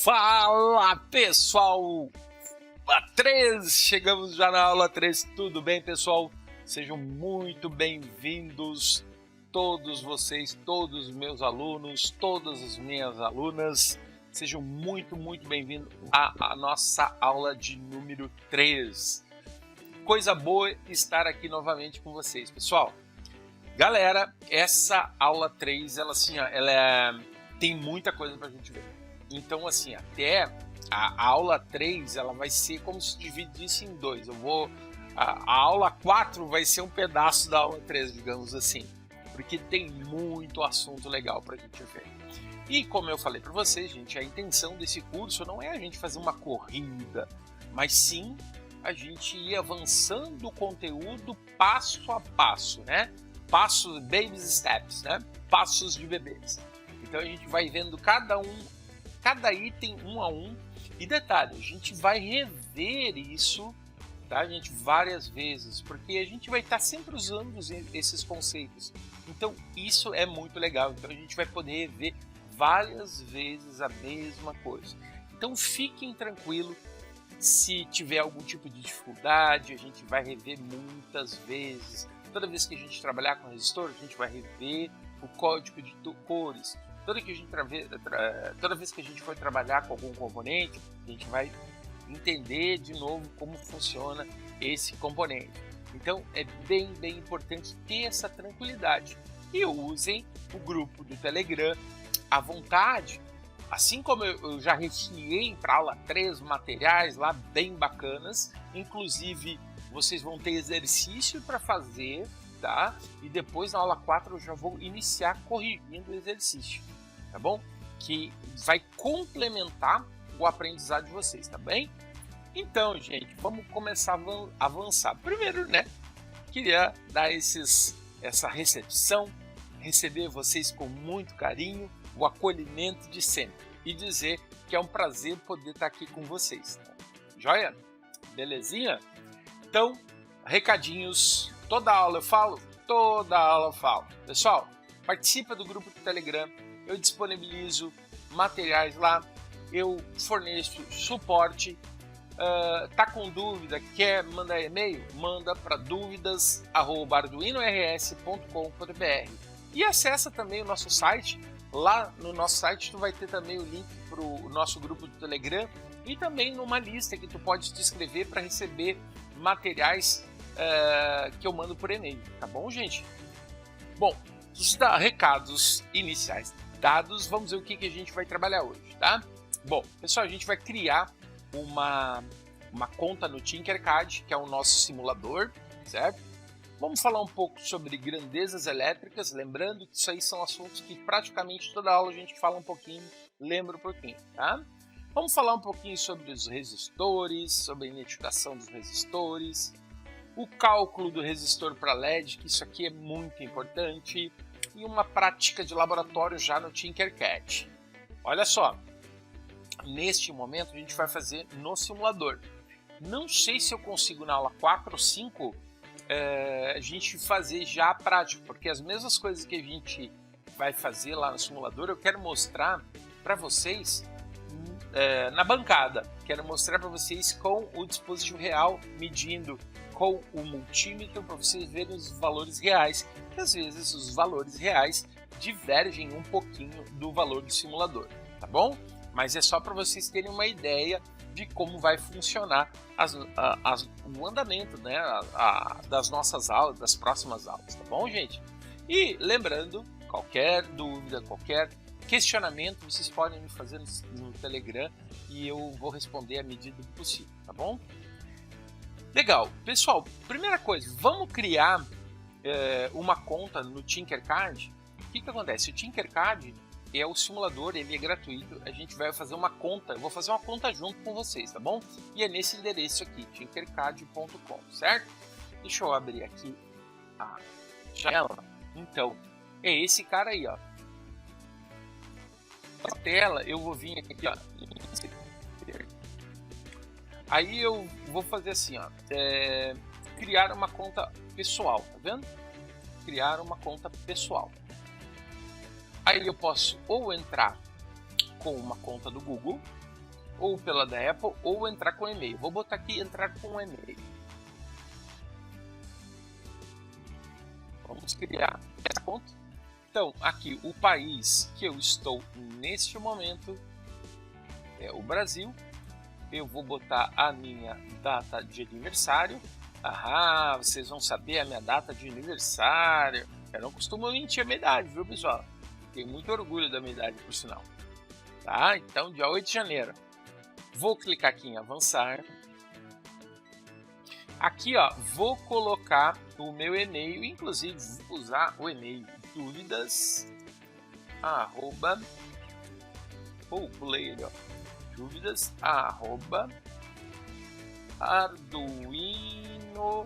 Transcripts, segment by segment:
Fala pessoal, a 3, chegamos já na aula 3, tudo bem pessoal? Sejam muito bem-vindos todos vocês, todos os meus alunos, todas as minhas alunas, sejam muito bem-vindos à nossa aula de número 3. Coisa boa estar aqui novamente com vocês, pessoal. Galera, essa aula 3, ela tem muita coisa pra gente ver. Então, assim, até a aula 3, ela vai ser como se dividisse em dois. A aula 4 vai ser um pedaço da aula 3, digamos assim, porque tem muito assunto legal pra gente ver. E como eu falei para vocês, gente, a intenção desse curso não é a gente fazer uma corrida, mas sim a gente ir avançando o conteúdo passo a passo, né? Passos, baby steps, né? Passos de bebês. Então a gente vai vendo cada item um a um. E detalhe, a gente vai rever isso, tá, gente, várias vezes, porque a gente vai estar sempre usando esses conceitos. Então isso é muito legal. Então a gente vai poder rever várias vezes a mesma coisa. Então fiquem tranquilos. Se tiver algum tipo de dificuldade, a gente vai rever muitas vezes. Toda vez que a gente trabalhar com resistor, a gente vai rever o código de cores. Toda vez que a gente for trabalhar com algum componente, a gente vai entender de novo como funciona esse componente. Então é bem importante ter essa tranquilidade. E usem o grupo do Telegram à vontade. Assim como eu já recheei para a aula 3 materiais lá bem bacanas, inclusive vocês vão ter exercício para fazer, tá? E depois na aula 4 eu já vou iniciar corrigindo o exercício, tá bom? Que vai complementar o aprendizado de vocês, tá bem? Então, gente, vamos começar a avançar. Primeiro, né, queria dar essa recepção, receber vocês com muito carinho, o acolhimento de sempre e dizer que é um prazer poder estar aqui com vocês. Tá? Joia? Belezinha? Então, recadinhos, toda aula eu falo, toda aula eu falo. Pessoal, participa do grupo do Telegram, eu disponibilizo materiais lá, eu forneço suporte, tá com dúvida, quer mandar e-mail? Manda para dúvidas@arduinors.com.br e acessa também o nosso site. Lá no nosso site tu vai ter também o link para o nosso grupo do Telegram e também numa lista que tu pode te inscrever para receber materiais que eu mando por e-mail, tá bom, gente? Bom, os recados iniciais dados, vamos ver o que a gente vai trabalhar hoje, tá? Bom, pessoal, a gente vai criar uma conta no Tinkercad, que é o nosso simulador, certo? Vamos falar um pouco sobre grandezas elétricas, lembrando que isso aí são assuntos que praticamente toda aula a gente fala um pouquinho, lembra um pouquinho, tá? Vamos falar um pouquinho sobre os resistores, sobre a identificação dos resistores, o cálculo do resistor para LED, que isso aqui é muito importante, e uma prática de laboratório já no Tinkercad. Olha só, neste momento a gente vai fazer no simulador. Não sei se eu consigo na aula 4 ou 5 a gente fazer já a prática, porque as mesmas coisas que a gente vai fazer lá no simulador eu quero mostrar para vocês na bancada. Quero mostrar para vocês com o dispositivo real, medindo com o multímetro para vocês verem os valores reais, que às vezes os valores reais divergem um pouquinho do valor do simulador, tá bom? Mas é só para vocês terem uma ideia de como vai funcionar o andamento, né, das nossas aulas, das próximas aulas, tá bom, gente? E lembrando, qualquer dúvida, qualquer questionamento, vocês podem me fazer no Telegram e eu vou responder à medida do possível, tá bom? Legal, pessoal, primeira coisa, vamos criar uma conta no Tinkercad. O que acontece? O Tinkercad é o simulador, ele é gratuito, a gente vai fazer uma conta, eu vou fazer uma conta junto com vocês, tá bom? E é nesse endereço aqui, tinkercad.com, certo? Deixa eu abrir aqui a janela. Então, é esse cara aí, ó. Na tela, eu vou vir aqui, ó. Aí eu vou fazer assim, ó, criar uma conta pessoal, tá vendo? Criar uma conta pessoal. Aí eu posso ou entrar com uma conta do Google, ou pela da Apple, ou entrar com e-mail. Vou botar aqui entrar com e-mail. Vamos criar essa conta. Então, aqui o país que eu estou neste momento é o Brasil. Eu vou botar a minha data de aniversário. Ah, vocês vão saber a minha data de aniversário. Eu não costumo mentir a minha idade, viu, pessoal? Tenho muito orgulho da minha idade, por sinal. Tá? Então, dia 8 de janeiro. Vou clicar aqui em avançar. Aqui, ó, vou colocar o meu e-mail, inclusive vou usar o e-mail dúvidas arroba pulei ele, ó, dúvidas arroba arduino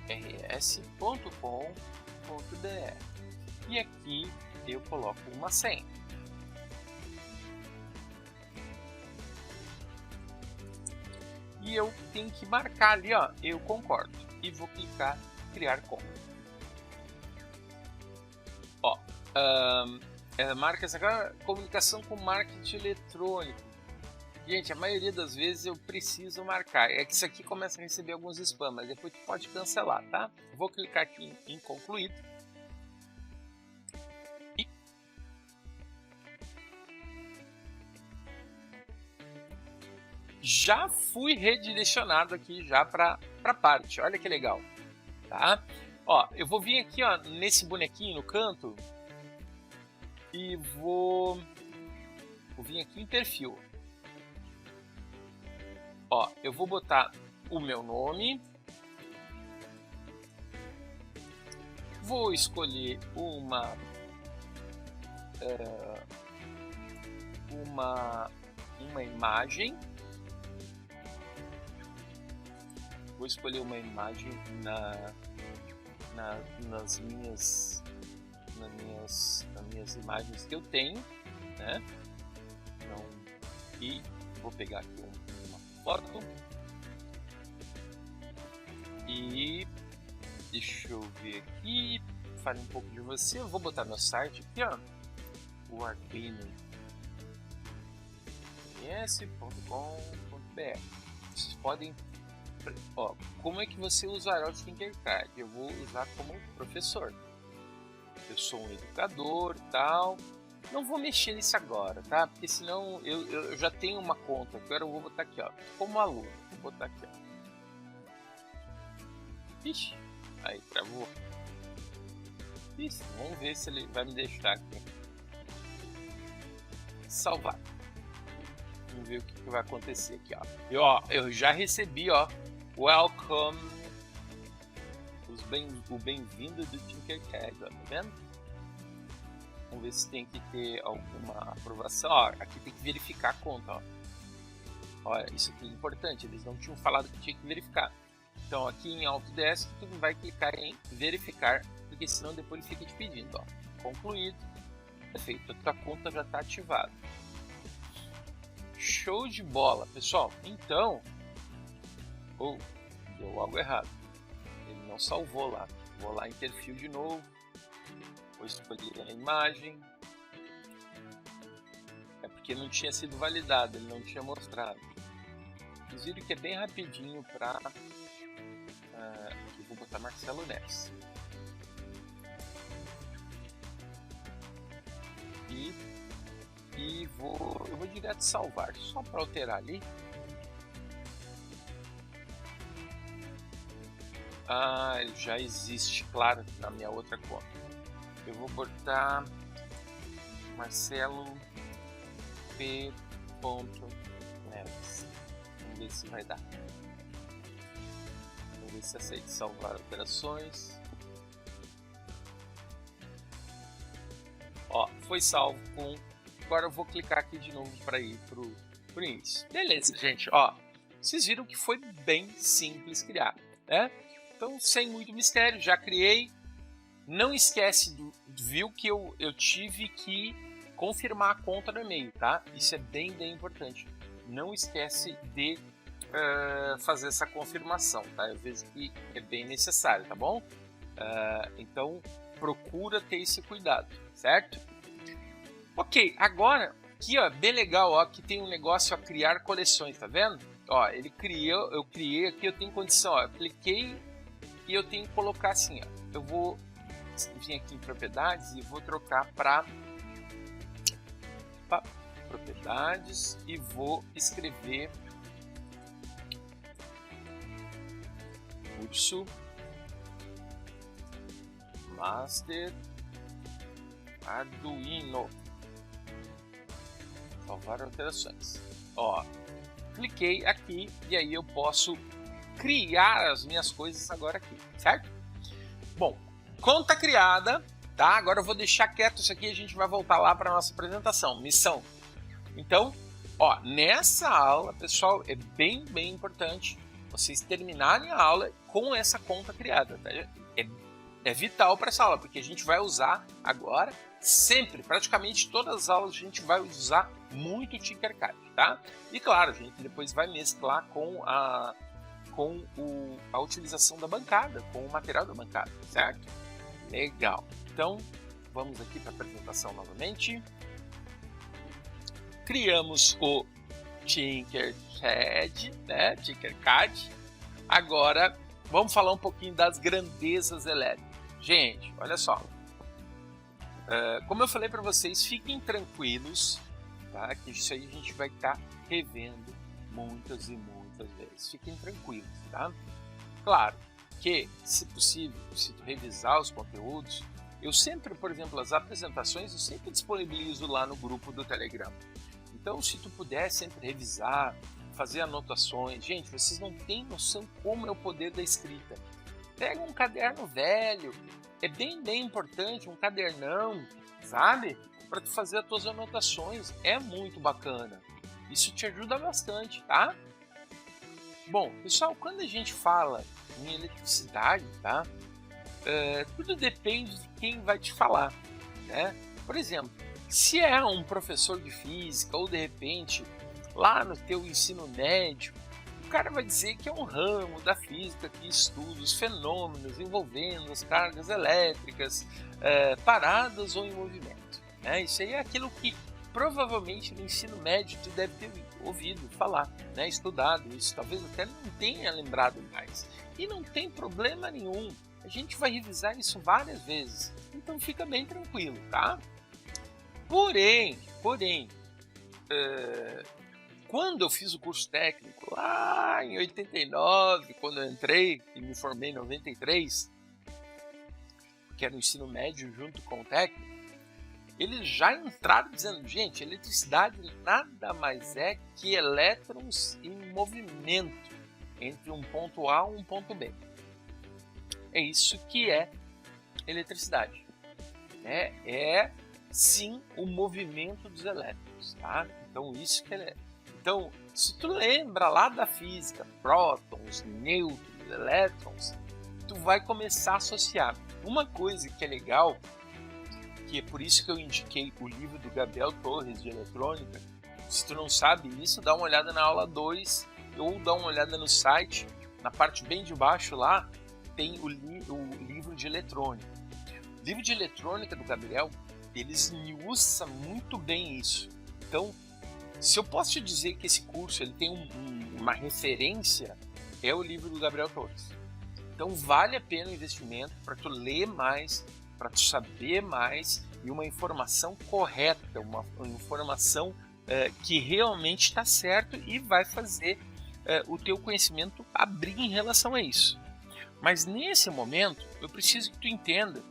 rs.com.br e aqui eu coloco uma senha. E eu tenho que marcar ali, ó, eu concordo. E vou clicar criar conta. Ó, marca essa aqui, comunicação com marketing eletrônico. Gente, a maioria das vezes eu preciso marcar. É que isso aqui começa a receber alguns spam, mas depois tu pode cancelar, tá? Vou clicar aqui em concluído. Já fui redirecionado aqui já para a parte. Olha que legal, tá? Ó, eu vou vir aqui, ó, nesse bonequinho no canto e vou vir aqui em perfil. Ó, eu vou botar o meu nome. Vou escolher uma imagem. Vou escolher uma imagem nas minhas imagens que eu tenho, né? Então, e vou pegar aqui uma foto e deixa eu ver aqui, fale um pouco de você. Eu vou botar meu site aqui, ó, o arduino.com.br. Vocês podem, ó, como é que você usará o Tinkercad? Eu vou usar como professor. Eu sou um educador e tal. Não vou mexer nisso agora, tá? Porque senão eu já tenho uma conta. Agora eu vou botar aqui, ó, como aluno. Vou botar aqui, ó. Ixi, aí travou. Ixi, vamos ver se ele vai me deixar aqui. Salvar. Vamos ver o que vai acontecer aqui, ó. Eu já recebi, ó, welcome, o bem-vindo do Tinkercad, ó, tá vendo? Vamos ver se tem que ter alguma aprovação. Ó, aqui tem que verificar a conta, ó. Olha, isso aqui é importante, eles não tinham falado que tinha que verificar. Então aqui em Autodesk tu vai clicar em verificar, porque senão depois ele fica te pedindo, ó, concluído, perfeito, a tua conta já está ativada. Show de bola, pessoal. Então, deu algo errado, ele não salvou lá. Vou lá em perfil de novo, vou escolher a imagem, é porque não tinha sido validado, ele não tinha mostrado. Vocês viram que é bem rapidinho para aqui vou botar Marcelo Neves e eu vou direto salvar, só para alterar ali. Ele já existe, claro, na minha outra conta. Eu vou botar Marcelo P. Neves. Vamos ver se vai dar. Vamos ver se aceita salvar operações. Ó, foi salvo com. Agora eu vou clicar aqui de novo para ir pro início. Beleza, gente. Ó, vocês viram que foi bem simples criar, né? Então, sem muito mistério, já criei. Não esquece viu que eu tive que confirmar a conta no e-mail, tá? Isso é bem importante. Não esquece de fazer essa confirmação, tá? Eu vejo que é bem necessário, tá bom? Então, procura ter esse cuidado, certo? Ok, agora aqui, ó, bem legal, ó, aqui tem um negócio, ó, criar coleções, tá vendo? Ó, eu criei aqui, eu tenho condição, ó, eu cliquei e eu tenho que colocar assim, ó, eu vou vir aqui em propriedades e vou trocar para propriedades e vou escrever curso Master Arduino. Salvar alterações. Ó, cliquei aqui e aí eu posso criar as minhas coisas agora aqui, certo? Bom, conta criada, tá? Agora eu vou deixar quieto isso aqui e a gente vai voltar lá para nossa apresentação, missão. Então, ó, nessa aula, pessoal, é bem importante vocês terminarem a aula com essa conta criada, tá? É vital para essa aula, porque a gente vai usar agora sempre, praticamente todas as aulas a gente vai usar muito o Tinkercad, tá? E claro, a gente depois vai mesclar com a utilização da bancada, com o material da bancada, certo? Legal. Então, vamos aqui para a apresentação novamente. Criamos o Tinkercad, né? Tinkercad. Agora, vamos falar um pouquinho das grandezas elétricas. Gente, olha só. Como eu falei para vocês, fiquem tranquilos, tá? Que isso aí a gente vai estar revendo muitas e muitas vezes. Fiquem tranquilos, tá? Claro que, se possível, se tu revisar os conteúdos, eu sempre, por exemplo, as apresentações, eu sempre disponibilizo lá no grupo do Telegram. Então, se tu puder sempre revisar, fazer anotações, gente, vocês não têm noção como é o poder da escrita. Pega um caderno velho, é bem importante, um cadernão, sabe? Para tu fazer as tuas anotações, é muito bacana. Isso te ajuda bastante, tá? Bom, pessoal, quando a gente fala em eletricidade, tá? Tudo depende de quem vai te falar, né? Por exemplo, se é um professor de física ou de repente lá no teu ensino médio, o cara vai dizer que é um ramo da física que estuda os fenômenos envolvendo as cargas elétricas paradas ou em movimento, né? Isso aí é aquilo que provavelmente no ensino médio tu deve ter ouvido falar, né? Estudado isso, talvez até não tenha lembrado mais. E não tem problema nenhum, a gente vai revisar isso várias vezes, então fica bem tranquilo, tá? Porém, quando eu fiz o curso técnico, lá em 89, quando eu entrei e me formei em 93, que era o ensino médio junto com o técnico, eles já entraram dizendo, gente, eletricidade nada mais é que elétrons em movimento entre um ponto A e um ponto B. É isso que é eletricidade. É sim o movimento dos elétrons, tá? Então isso que é. Então, se tu lembra lá da física, prótons, nêutrons, elétrons, tu vai começar a associar. Uma coisa que é legal, que é por isso que eu indiquei o livro do Gabriel Torres de eletrônica. Se tu não sabe isso, dá uma olhada na aula 2 ou dá uma olhada no site, na parte bem de baixo lá, tem o livro de eletrônica. O livro de eletrônica do Gabriel, ele esmiuça muito bem isso. Então, se eu posso te dizer que esse curso ele tem uma referência, é o livro do Gabriel Torres. Então, vale a pena o investimento para tu ler mais, para tu saber mais e uma informação correta, uma informação que realmente está certo e vai fazer o teu conhecimento abrir em relação a isso. Mas nesse momento, eu preciso que tu entenda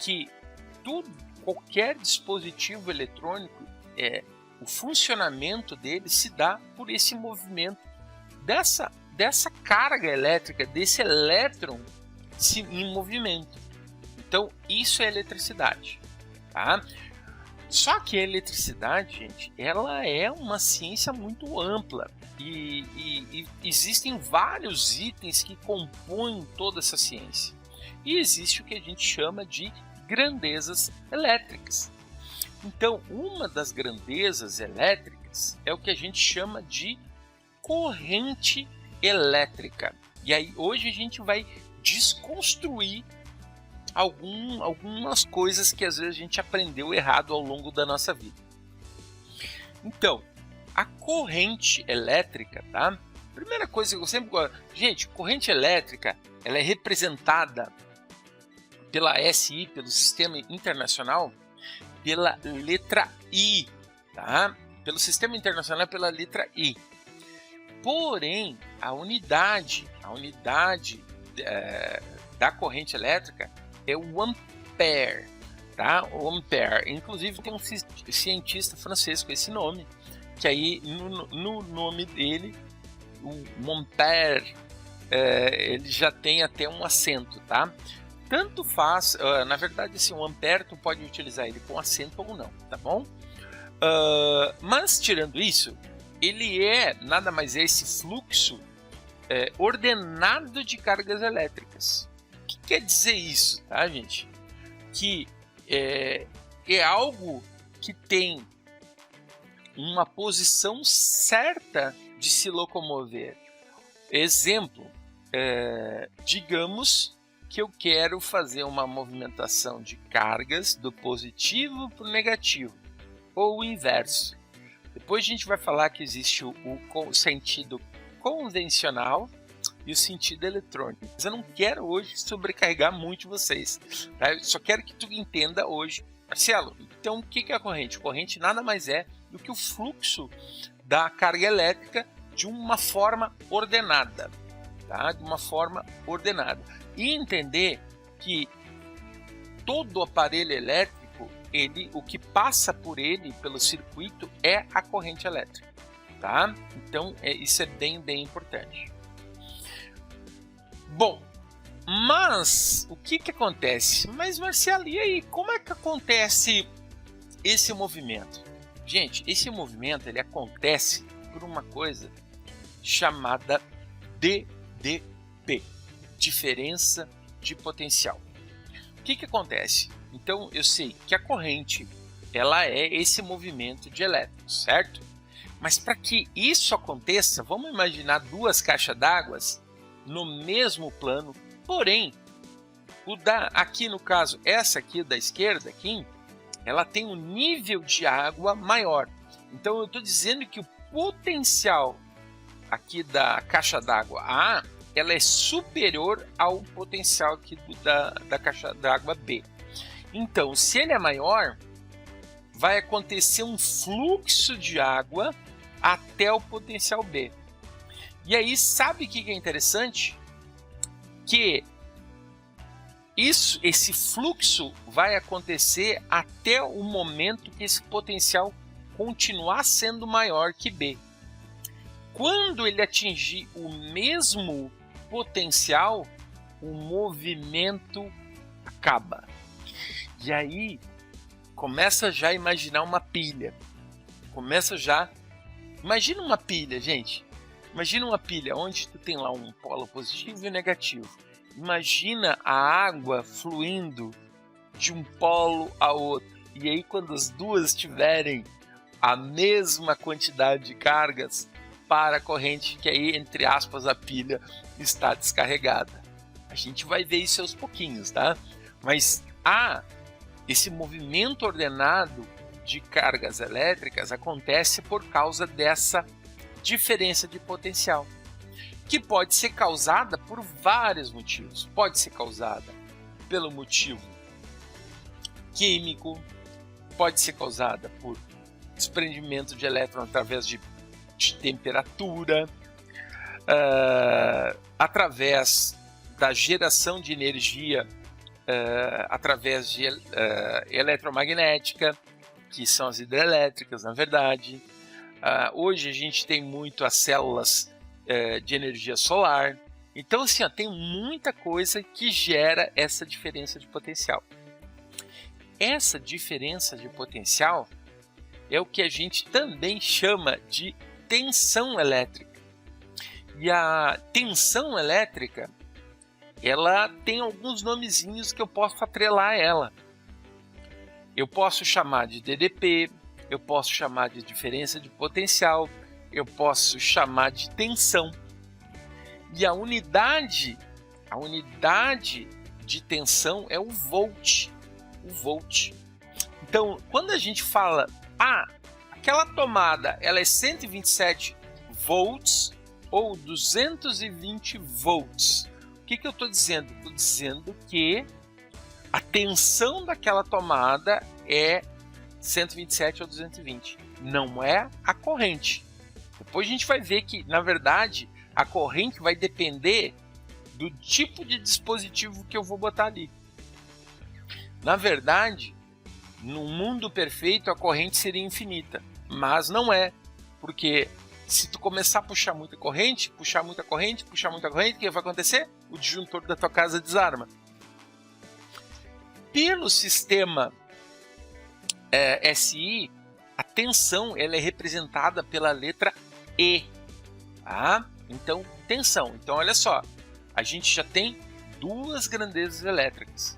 que qualquer dispositivo eletrônico, o funcionamento dele se dá por esse movimento dessa carga elétrica, desse elétron em movimento. Então, isso é eletricidade, tá? Só que a eletricidade, gente, ela é uma ciência muito ampla e existem vários itens que compõem toda essa ciência. E existe o que a gente chama de grandezas elétricas. Então, uma das grandezas elétricas é o que a gente chama de corrente elétrica. E aí, hoje a gente vai desconstruir algumas coisas que às vezes a gente aprendeu errado ao longo da nossa vida. Então, a corrente elétrica, tá? Primeira coisa que eu sempre gosto... Gente, corrente elétrica, ela é representada pela SI, pelo Sistema Internacional, pela letra I, tá? Pelo Sistema Internacional, pela letra I. Porém, a unidade da corrente elétrica é o ampere, tá? O ampere. Inclusive, tem um cientista francês com esse nome, que aí, no nome dele, o ampere, ele já tem até um acento, tá? Tanto faz, na verdade, assim, o ampere tu pode utilizar ele com acento ou não, tá bom? Mas, tirando isso, ele nada mais é esse fluxo ordenado de cargas elétricas. O que quer dizer isso, tá, gente? Que é algo que tem uma posição certa de se locomover. Exemplo, digamos que eu quero fazer uma movimentação de cargas do positivo para o negativo, ou o inverso. Depois a gente vai falar que existe o sentido convencional e o sentido eletrônico. Mas eu não quero hoje sobrecarregar muito vocês, tá? Eu só quero que tu entenda hoje. Marcelo, então o que é a corrente? A corrente nada mais é do que o fluxo da carga elétrica de uma forma ordenada, tá? De uma forma ordenada. E entender que todo aparelho elétrico, o que passa por ele, pelo circuito, é a corrente elétrica, tá? Então, isso é bem importante. Bom, mas o que acontece? Mas, Marcelo, e aí? Como é que acontece esse movimento? Gente, esse movimento ele acontece por uma coisa chamada DDP, diferença de potencial. O que acontece? Então, eu sei que a corrente ela é esse movimento de elétrons, certo? Mas para que isso aconteça, vamos imaginar duas caixas d'água no mesmo plano, porém, aqui no caso, essa aqui da esquerda, aqui, ela tem um nível de água maior. Então, eu estou dizendo que o potencial aqui da caixa d'água A, ela é superior ao potencial aqui da caixa d'água B. Então, se ele é maior, vai acontecer um fluxo de água até o potencial B. E aí, sabe o que é interessante? Que esse fluxo vai acontecer até o momento que esse potencial continuar sendo maior que B. Quando ele atingir o mesmo potencial, o movimento acaba. E aí, começa já a imaginar uma pilha. Imagina uma pilha, gente. Imagina uma pilha onde tu tem lá um polo positivo e negativo. Imagina a água fluindo de um polo a outro. E aí, quando as duas tiverem a mesma quantidade de cargas, para a corrente, que aí, entre aspas, a pilha está descarregada. A gente vai ver isso aos pouquinhos, tá? Mas esse movimento ordenado de cargas elétricas acontece por causa dessa diferença de potencial, que pode ser causada por vários motivos. Pode ser causada pelo motivo químico, pode ser causada por desprendimento de elétron através de temperatura, através da geração de energia através de eletromagnética, que são as hidrelétricas, na verdade. Hoje a gente tem muito as células de energia solar. Então, assim, tem muita coisa que gera essa diferença de potencial. Essa diferença de potencial é o que a gente também chama de tensão elétrica. E a tensão elétrica, ela tem alguns nomezinhos que eu posso atrelar a ela. Eu posso chamar de DDP, eu posso chamar de diferença de potencial, eu posso chamar de tensão. E a unidade de tensão é o volt. Então, quando a gente fala, aquela tomada ela é 127 volts ou 220 volts. O que eu estou dizendo? Estou dizendo que a tensão daquela tomada é 127 ou 220, não é a corrente. Depois a gente vai ver que, na verdade, a corrente vai depender do tipo de dispositivo que eu vou botar ali. Na verdade, no mundo perfeito, a corrente seria infinita, mas não é, porque se tu começar a puxar muita corrente, o que vai acontecer? O disjuntor da tua casa desarma. Pelo sistema SI, a tensão ela é representada pela letra E. Tá? Então, tensão. Então, olha só, a gente já tem duas grandezas elétricas: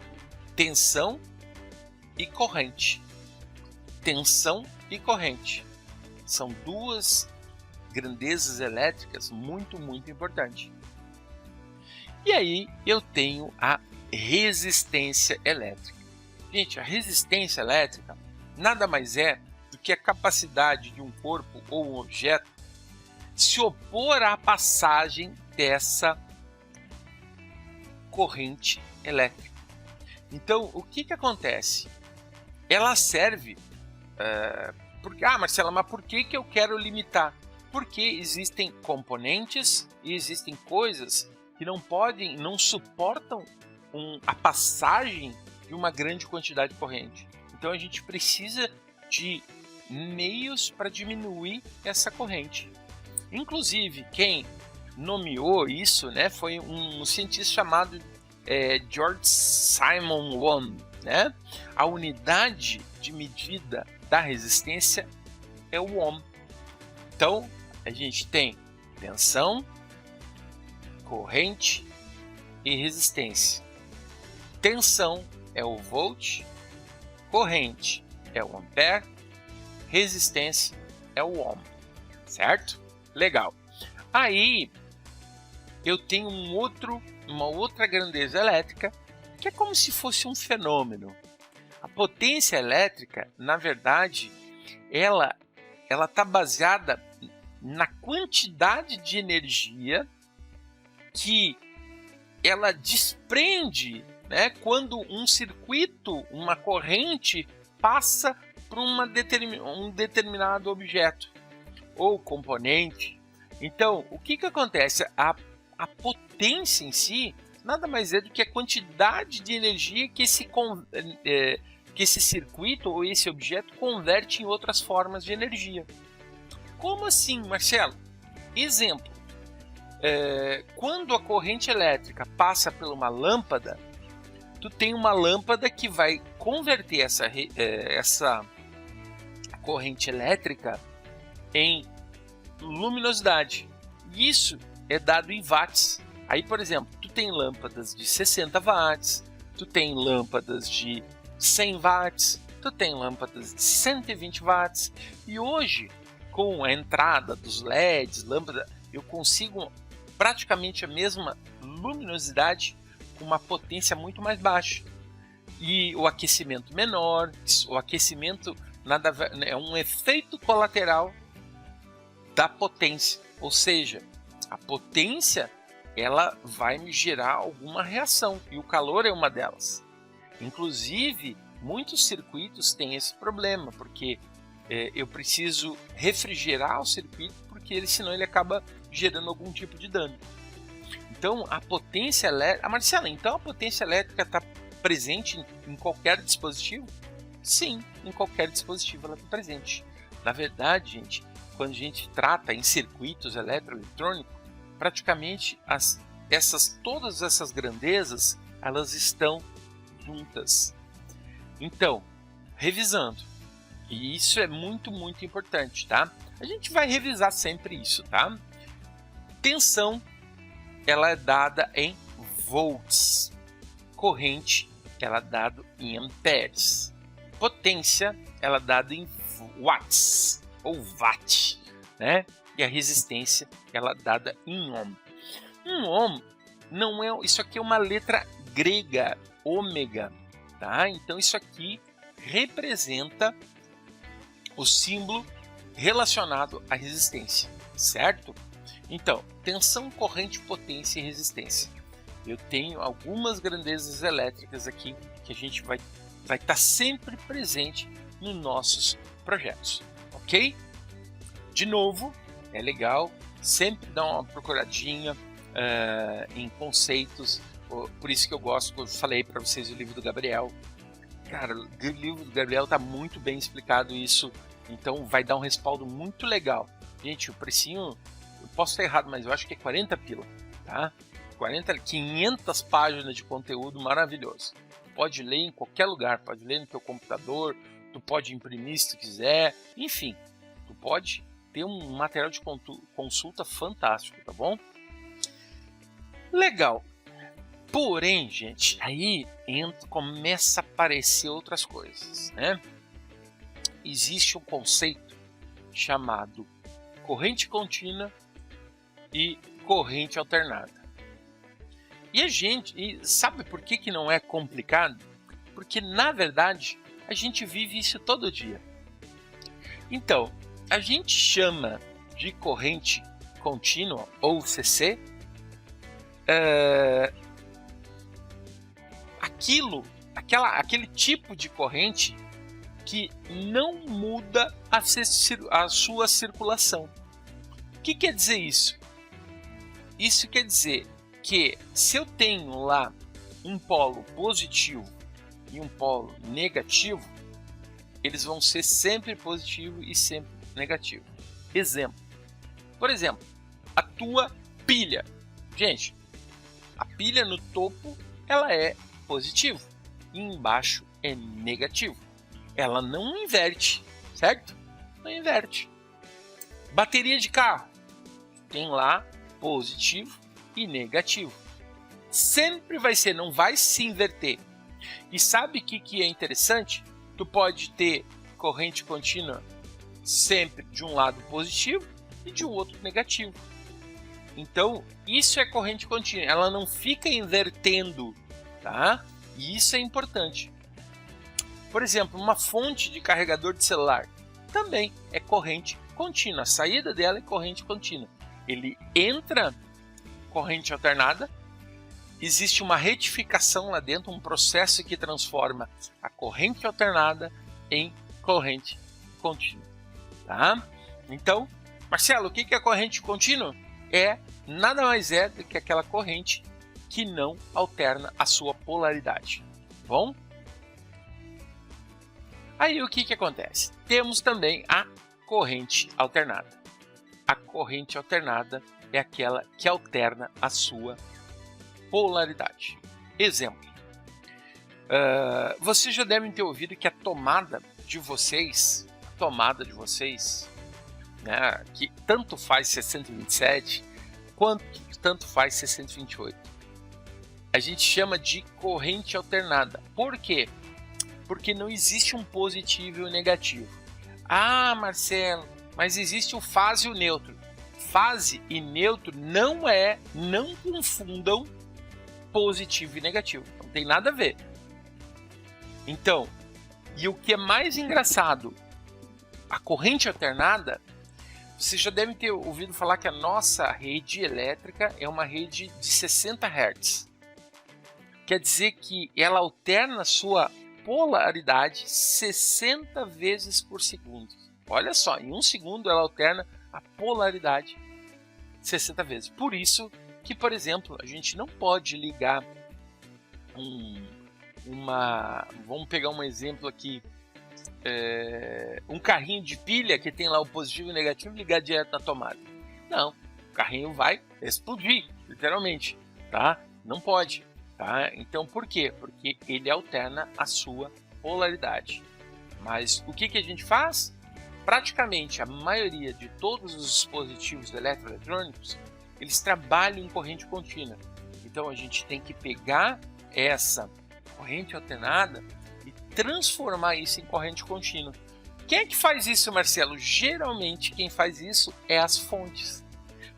tensão e corrente. Tensão e corrente são duas grandezas elétricas muito, muito importantes. E aí eu tenho a resistência elétrica. Gente, a resistência elétrica nada mais é do que a capacidade de um corpo ou um objeto se opor à passagem dessa corrente elétrica. Então, o que acontece? Ela serve... Marcela, mas por que eu quero limitar? Porque existem componentes e existem coisas que não suportam a passagem de uma grande quantidade de corrente. Então a gente precisa de meios para diminuir essa corrente. Inclusive, quem nomeou isso, né, foi um cientista chamado George Simon Ohm. Né? A unidade de medida da resistência é o ohm. Então, a gente tem tensão, corrente e resistência. Tensão é o volt, corrente é o ampere, resistência é o ohm, certo? Legal. Aí eu tenho uma outra grandeza elétrica que é como se fosse um fenômeno. A potência elétrica, na verdade, ela está baseada na quantidade de energia que ela desprende, né, quando um circuito, uma corrente, passa por um determinado objeto ou componente. Então, o que acontece? A potência em si nada mais é do que a quantidade de energia que esse circuito ou esse objeto converte em outras formas de energia. Como assim, Marcelo? Exemplo, quando a corrente elétrica passa por uma lâmpada, tu tem uma lâmpada que vai converter essa corrente elétrica em luminosidade. Isso é dado em watts. Aí, por exemplo, tu tem lâmpadas de 60 watts, tu tem lâmpadas de 100 watts, tu tem lâmpadas de 120 watts. E hoje, com a entrada dos LEDs, eu consigo praticamente a mesma luminosidade com uma potência muito mais baixa. E o aquecimento menor, o aquecimento é um efeito colateral da potência. Ou seja, a potência ela vai me gerar alguma reação e o calor é uma delas. Inclusive, muitos circuitos têm esse problema, porque eu preciso refrigerar o circuito, porque senão ele acaba gerando algum tipo de dano. Então, a potência elétrica... Marcela, então a potência elétrica está presente em qualquer dispositivo? Sim, em qualquer dispositivo ela está presente. Na verdade, gente, quando a gente trata em circuitos eletroeletrônicos, praticamente todas essas grandezas elas estão juntas. Então, revisando, e isso é muito, muito importante, tá? A gente vai revisar sempre isso, tá? Tensão, ela é dada em volts. Corrente, ela é dada em amperes. Potência, ela é dada em watts ou watt, né? E a resistência, ela é dada em ohm. Um ohm não é... Isso aqui é uma letra grega, ômega, tá? Então isso aqui representa o símbolo relacionado à resistência, certo? Então, tensão, corrente, potência e resistência. Eu tenho algumas grandezas elétricas aqui que a gente vai estar sempre presente nos nossos projetos, ok? De novo, é legal sempre dar uma procuradinha em conceitos, por isso que eu gosto, eu falei para vocês o livro do Gabriel. Cara, o livro do Gabriel está muito bem explicado isso, então vai dar um respaldo muito legal. Gente, o precinho, eu posso estar errado, mas eu acho que é 40 pila, tá? 500 páginas de conteúdo maravilhoso. Pode ler em qualquer lugar, pode ler no teu computador, tu pode imprimir se tu quiser, enfim, tu pode ter um material de consulta fantástico, tá bom? Legal. Porém, gente, aí começa a aparecer outras coisas, né? Existe um conceito chamado corrente contínua e corrente alternada. E sabe por que não é complicado? Porque, na verdade, a gente vive isso todo dia. Então, a gente chama de corrente contínua, ou CC, aquele tipo de corrente que não muda a sua circulação. O que quer dizer isso? Isso quer dizer que se eu tenho lá um polo positivo e um polo negativo, eles vão ser sempre positivo e sempre negativo. Exemplo. Por exemplo, a tua pilha. Gente, a pilha no topo ela é positivo e embaixo é negativo. Ela não inverte, certo? Não inverte. Bateria de carro tem lá positivo e negativo. Sempre vai ser, não vai se inverter. E sabe o que é interessante? Tu pode ter corrente contínua sempre de um lado positivo e de um outro negativo. Então, isso é corrente contínua. Ela não fica invertendo, tá? E isso é importante. Por exemplo, uma fonte de carregador de celular também é corrente contínua. A saída dela é corrente contínua. Ele entra corrente alternada, existe uma retificação lá dentro, um processo que transforma a corrente alternada em corrente contínua. Tá? Então, Marcelo, o que é corrente contínua? Nada mais é do que aquela corrente que não alterna a sua polaridade. Bom? Aí o que acontece? Temos também a corrente alternada. A corrente alternada é aquela que alterna a sua polaridade. Exemplo. Vocês já devem ter ouvido que a tomada de vocês, né, que tanto faz 627 quanto tanto faz 628, a gente chama de corrente alternada. Por quê? Porque não existe um positivo e um negativo. Ah, Marcelo, mas existe o fase e o neutro. Fase e neutro não confundam positivo e negativo. Não tem nada a ver. Então, e o que é mais engraçado, a corrente alternada, vocês já devem ter ouvido falar que a nossa rede elétrica é uma rede de 60 Hz. Quer dizer que ela alterna a sua polaridade 60 vezes por segundo. Olha só, em um segundo ela alterna a polaridade 60 vezes. Por isso que, por exemplo, a gente não pode ligar vamos pegar um exemplo aqui, um carrinho de pilha que tem lá o positivo e o negativo e ligar direto na tomada. Não, o carrinho vai explodir, literalmente, tá? Não pode, tá? Então por quê? Porque ele alterna a sua polaridade. Mas o que a gente faz? Praticamente a maioria de todos os dispositivos eletroeletrônicos, eles trabalham em corrente contínua. Então a gente tem que pegar essa corrente alternada e transformar isso em corrente contínua. Quem é que faz isso, Marcelo? Geralmente quem faz isso é as fontes.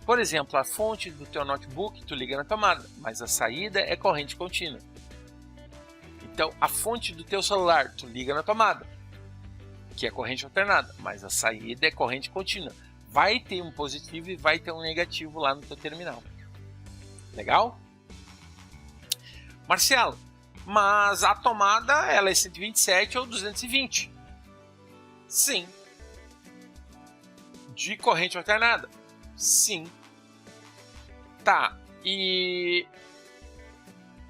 Por exemplo, a fonte do teu notebook tu liga na tomada, mas a saída é corrente contínua. Então a fonte do teu celular tu liga na tomada. que é corrente alternada, mas a saída é corrente contínua. Vai ter um positivo e vai ter um negativo lá no teu terminal. Legal? Marcelo, mas a tomada ela é 127 ou 220? Sim. De corrente alternada? Sim. Tá, e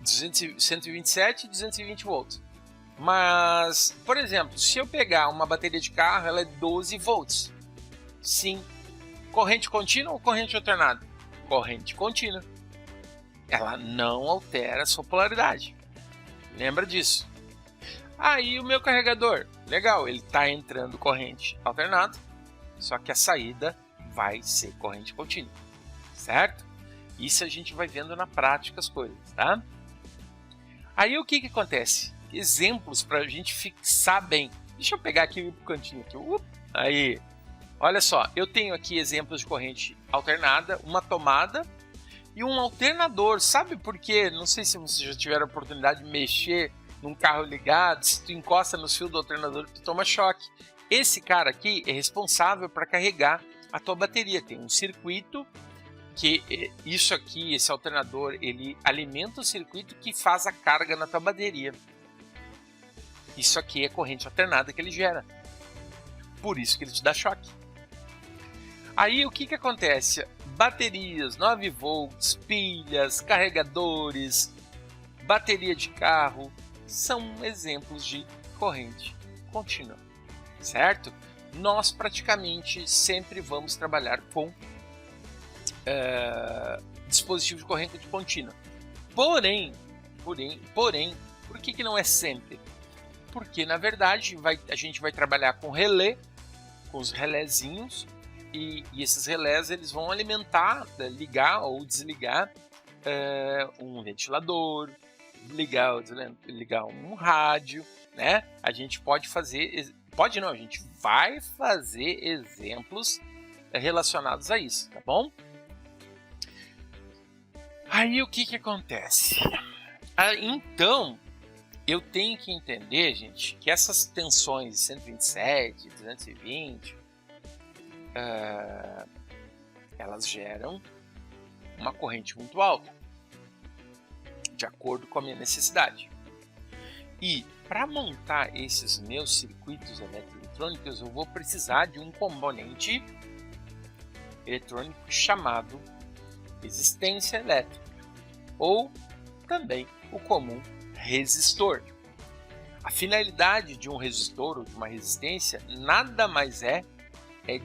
127 e 220 volts. Mas, por exemplo, se eu pegar uma bateria de carro, ela é 12 volts. Sim. Corrente contínua ou corrente alternada? Corrente contínua. Ela não altera a sua polaridade. Lembra disso. Aí o meu carregador, legal, ele está entrando corrente alternada, só que a saída vai ser corrente contínua, certo? Isso a gente vai vendo na prática as coisas, tá? Aí o que acontece? Exemplos para a gente fixar bem. Deixa eu pegar aqui o cantinho aqui. Aí, olha só, eu tenho aqui exemplos de corrente alternada, uma tomada e um alternador. Sabe por quê? Não sei se vocês já tiveram a oportunidade de mexer num carro ligado, se tu encosta no fio do alternador, tu toma choque. Esse cara aqui é responsável para carregar a tua bateria. Tem um circuito que isso aqui, esse alternador, ele alimenta o circuito que faz a carga na tua bateria. Isso aqui é corrente alternada que ele gera. Por isso que ele te dá choque. Aí o que acontece? Baterias, 9 volts, pilhas, carregadores, bateria de carro, são exemplos de corrente contínua, certo? Nós praticamente sempre vamos trabalhar com dispositivos de corrente contínua. Porém, por que não é sempre? Porque na verdade a gente vai trabalhar com relé, com os relézinhos, e esses relés eles vão alimentar, ligar ou desligar um ventilador, ligar um rádio, né? A gente pode fazer, a gente vai fazer exemplos relacionados a isso, tá bom? Aí o que acontece? Então, eu tenho que entender, gente, que essas tensões 127, 220, elas geram uma corrente muito alta, de acordo com a minha necessidade. E para montar esses meus circuitos eletroeletrônicos, eu vou precisar de um componente eletrônico chamado resistência elétrica, ou também o comum resistor. A finalidade de um resistor ou de uma resistência nada mais é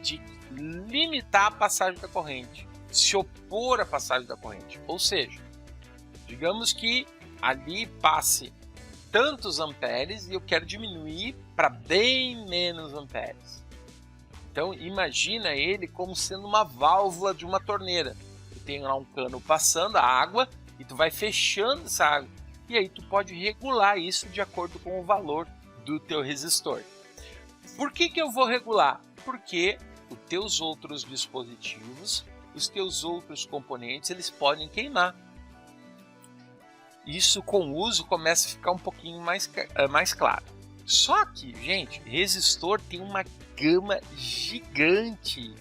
de limitar a passagem da corrente, se opor à passagem da corrente. Ou seja, digamos que ali passe tantos amperes e eu quero diminuir para bem menos amperes. Então imagina ele como sendo uma válvula de uma torneira. Tu tem lá um cano passando a água e tu vai fechando essa água. E aí tu pode regular isso de acordo com o valor do teu resistor. Por que eu vou regular? Porque os teus outros dispositivos, os teus outros componentes, eles podem queimar. Isso com o uso começa a ficar um pouquinho mais claro. Só que, gente, resistor tem uma gama gigante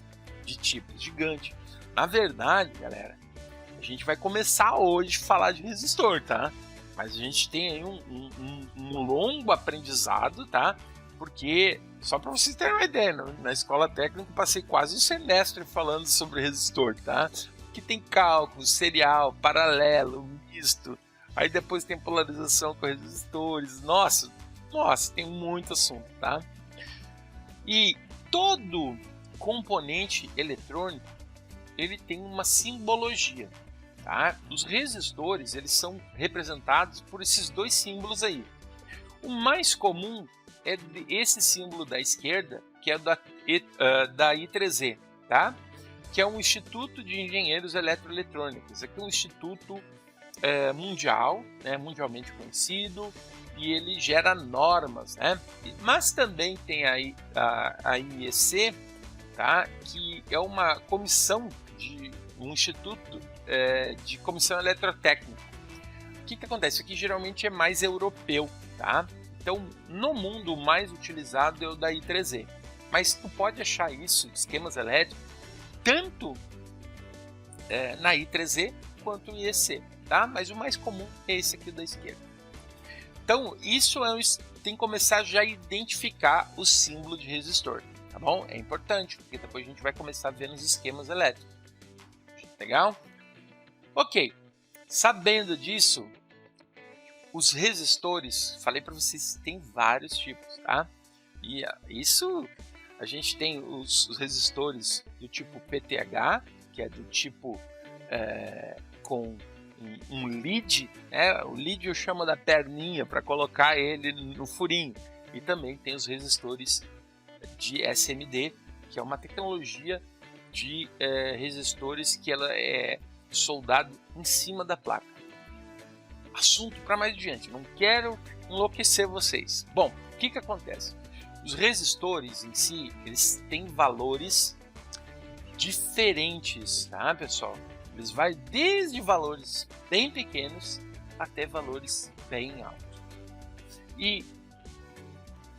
de tipos, gigante. Na verdade, galera, a gente vai começar hoje a falar de resistor, tá? Mas a gente tem aí um longo aprendizado, tá? Porque, só para vocês terem uma ideia, na escola técnica eu passei quase um semestre falando sobre resistor, tá? Que tem cálculo, serial, paralelo, misto, aí depois tem polarização com resistores, nossa, tem muito assunto, tá? E todo componente eletrônico, ele tem uma simbologia, tá? Os resistores, eles são representados por esses dois símbolos aí. O mais comum é esse símbolo da esquerda, que é da I3E, tá? Que é um Instituto de Engenheiros Eletroeletrônicos. Aqui é um instituto mundial, né? Mundialmente conhecido, e ele gera normas, né? Mas também tem aí a IEC, tá? Que é uma comissão de um instituto de comissão eletrotécnica. O que acontece? Aqui geralmente é mais europeu, tá? Então, no mundo, o mais utilizado é o da I3E. Mas tu pode achar isso, esquemas elétricos, tanto na I3E quanto no IEC, tá? Mas o mais comum é esse aqui da esquerda. Então, isso tem que começar já a identificar o símbolo de resistor, tá bom? É importante, porque depois a gente vai começar a ver nos esquemas elétricos. Legal? Ok, sabendo disso, os resistores, falei para vocês, tem vários tipos, tá? E isso, a gente tem os resistores do tipo PTH, que é do tipo com um lead, né? O lead eu chamo da perninha para colocar ele no furinho. E também tem os resistores de SMD, que é uma tecnologia de resistores que ela é soldado em cima da placa. Assunto para mais adiante, não quero enlouquecer vocês. Bom, o que acontece? Os resistores em si, eles têm valores diferentes, tá, pessoal? Eles vão desde valores bem pequenos até valores bem altos. E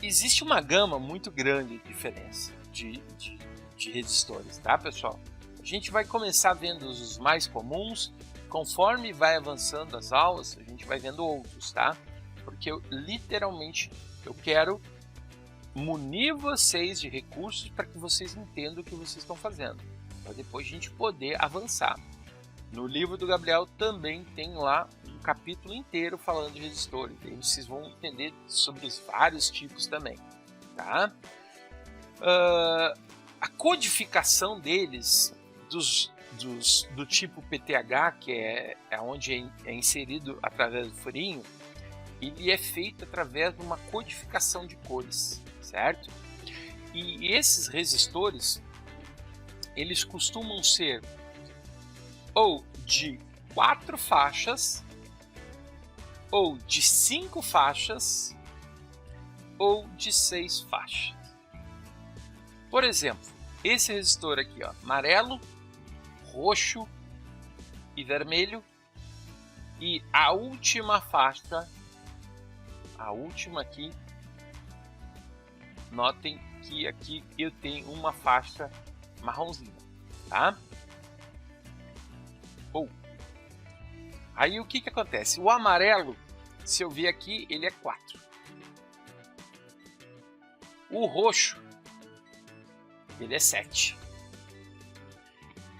existe uma gama muito grande de diferença de resistores, tá, pessoal? A gente vai começar vendo os mais comuns. Conforme vai avançando as aulas, a gente vai vendo outros, tá? Porque literalmente eu quero munir vocês de recursos para que vocês entendam o que vocês estão fazendo, para depois a gente poder avançar. No livro do Gabriel também tem lá um capítulo inteiro falando de resistores, e aí vocês vão entender sobre os vários tipos também, tá? A codificação deles, do tipo PTH, que é onde é inserido através do furinho, ele é feito através de uma codificação de cores, certo? E esses resistores, eles costumam ser ou de 4 faixas, ou de 5 faixas, ou de 6 faixas. Por exemplo, esse resistor aqui, ó, amarelo, roxo e vermelho, e a última faixa, a última aqui, notem que aqui eu tenho uma faixa marronzinha, tá? Aí o que acontece? O amarelo, se eu ver aqui, ele é 4. O roxo, ele é 7.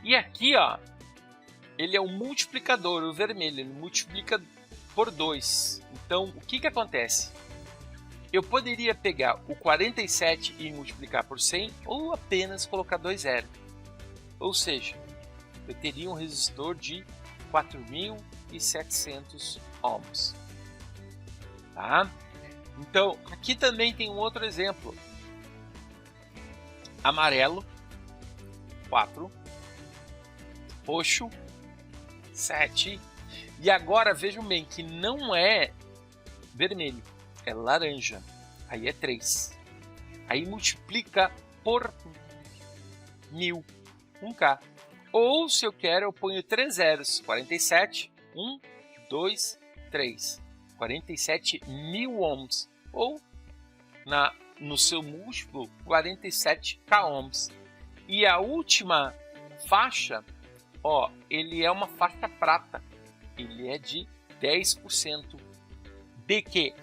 E aqui, ó, ele é um multiplicador, o vermelho, ele multiplica por 2. Então, o que acontece? Eu poderia pegar o 47 e multiplicar por 100, ou apenas colocar 2 zeros. Ou seja, eu teria um resistor de 4.700 ohms. Tá? Então, aqui também tem um outro exemplo. Amarelo, 4. Roxo, 7. E agora vejam bem que não é vermelho, é laranja. Aí é 3. Aí multiplica por 1000, 1K. Ou se eu quero, eu ponho 3 zeros. 47, 1, 2, 3. 47.000 ohms. Ou no seu múltiplo, 47K ohms. E a última faixa, ó, ele é uma faixa prata. Ele é de 10%. De que?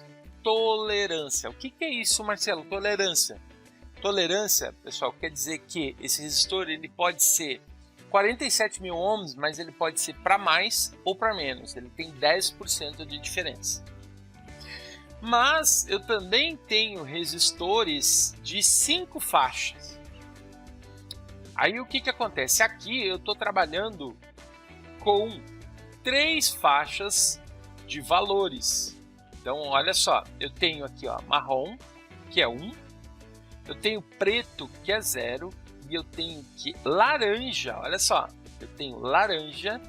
Tolerância. O que é isso, Marcelo? Tolerância. Tolerância, pessoal, quer dizer que esse resistor ele pode ser 47.000 ohms, mas ele pode ser para mais ou para menos. Ele tem 10% de diferença. Mas eu também tenho resistores de 5 faixas. Aí o que acontece? Aqui eu estou trabalhando com 3 faixas de valores. Então, olha só, eu tenho aqui, ó, marrom, que é 1, eu tenho preto, que é 0, e eu tenho aqui laranja, olha só, eu tenho laranja,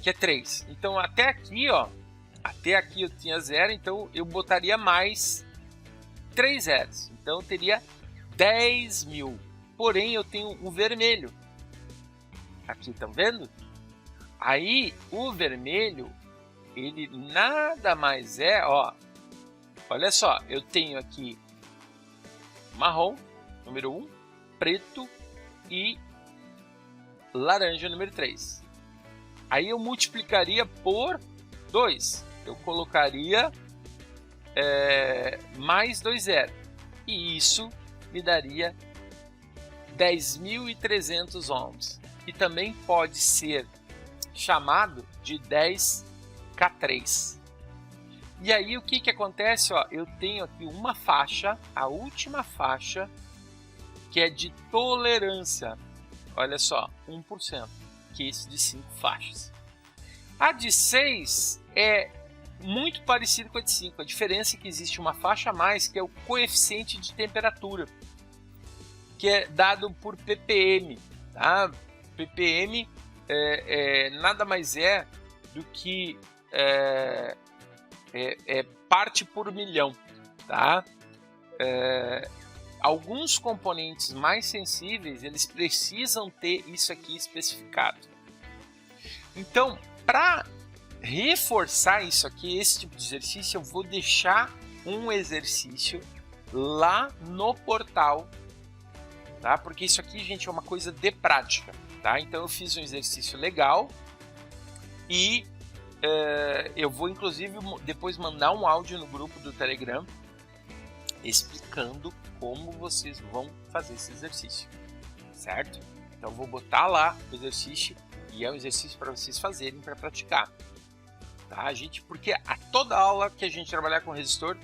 que é 3. Então, até aqui, ó, até aqui eu tinha 0, então eu botaria mais 3 zeros. Então, eu teria 10.000. Porém, eu tenho um vermelho. Aqui, estão vendo? Aí, o vermelho, ele nada mais é, ó, Olha só, eu tenho aqui marrom, número 1, preto e laranja, número 3. Aí eu multiplicaria por 2. Eu colocaria mais 2 zeros. E isso me daria 10.300 ohms. E também pode ser chamado de 10K3. E aí o que acontece? Ó, eu tenho aqui uma faixa, a última faixa, que é de tolerância. Olha só, 1%, que é esse de 5 faixas. A de 6 é muito parecida com a de 5. A diferença é que existe uma faixa a mais, que é o coeficiente de temperatura, que é dado por ppm. Tá? ppm nada mais é do que parte por milhão. Tá? Alguns componentes mais sensíveis, eles precisam ter isso aqui especificado. Então, para reforçar isso aqui, esse tipo de exercício, eu vou deixar um exercício lá no portal, tá? Porque isso aqui, gente, é uma coisa de prática, tá? Então eu fiz um exercício legal e eu vou inclusive depois mandar um áudio no grupo do Telegram explicando como vocês vão fazer esse exercício, certo? Então eu vou botar lá o exercício e é um exercício para vocês fazerem, para praticar, tá, gente? Porque a toda aula que a gente trabalhar com resistor,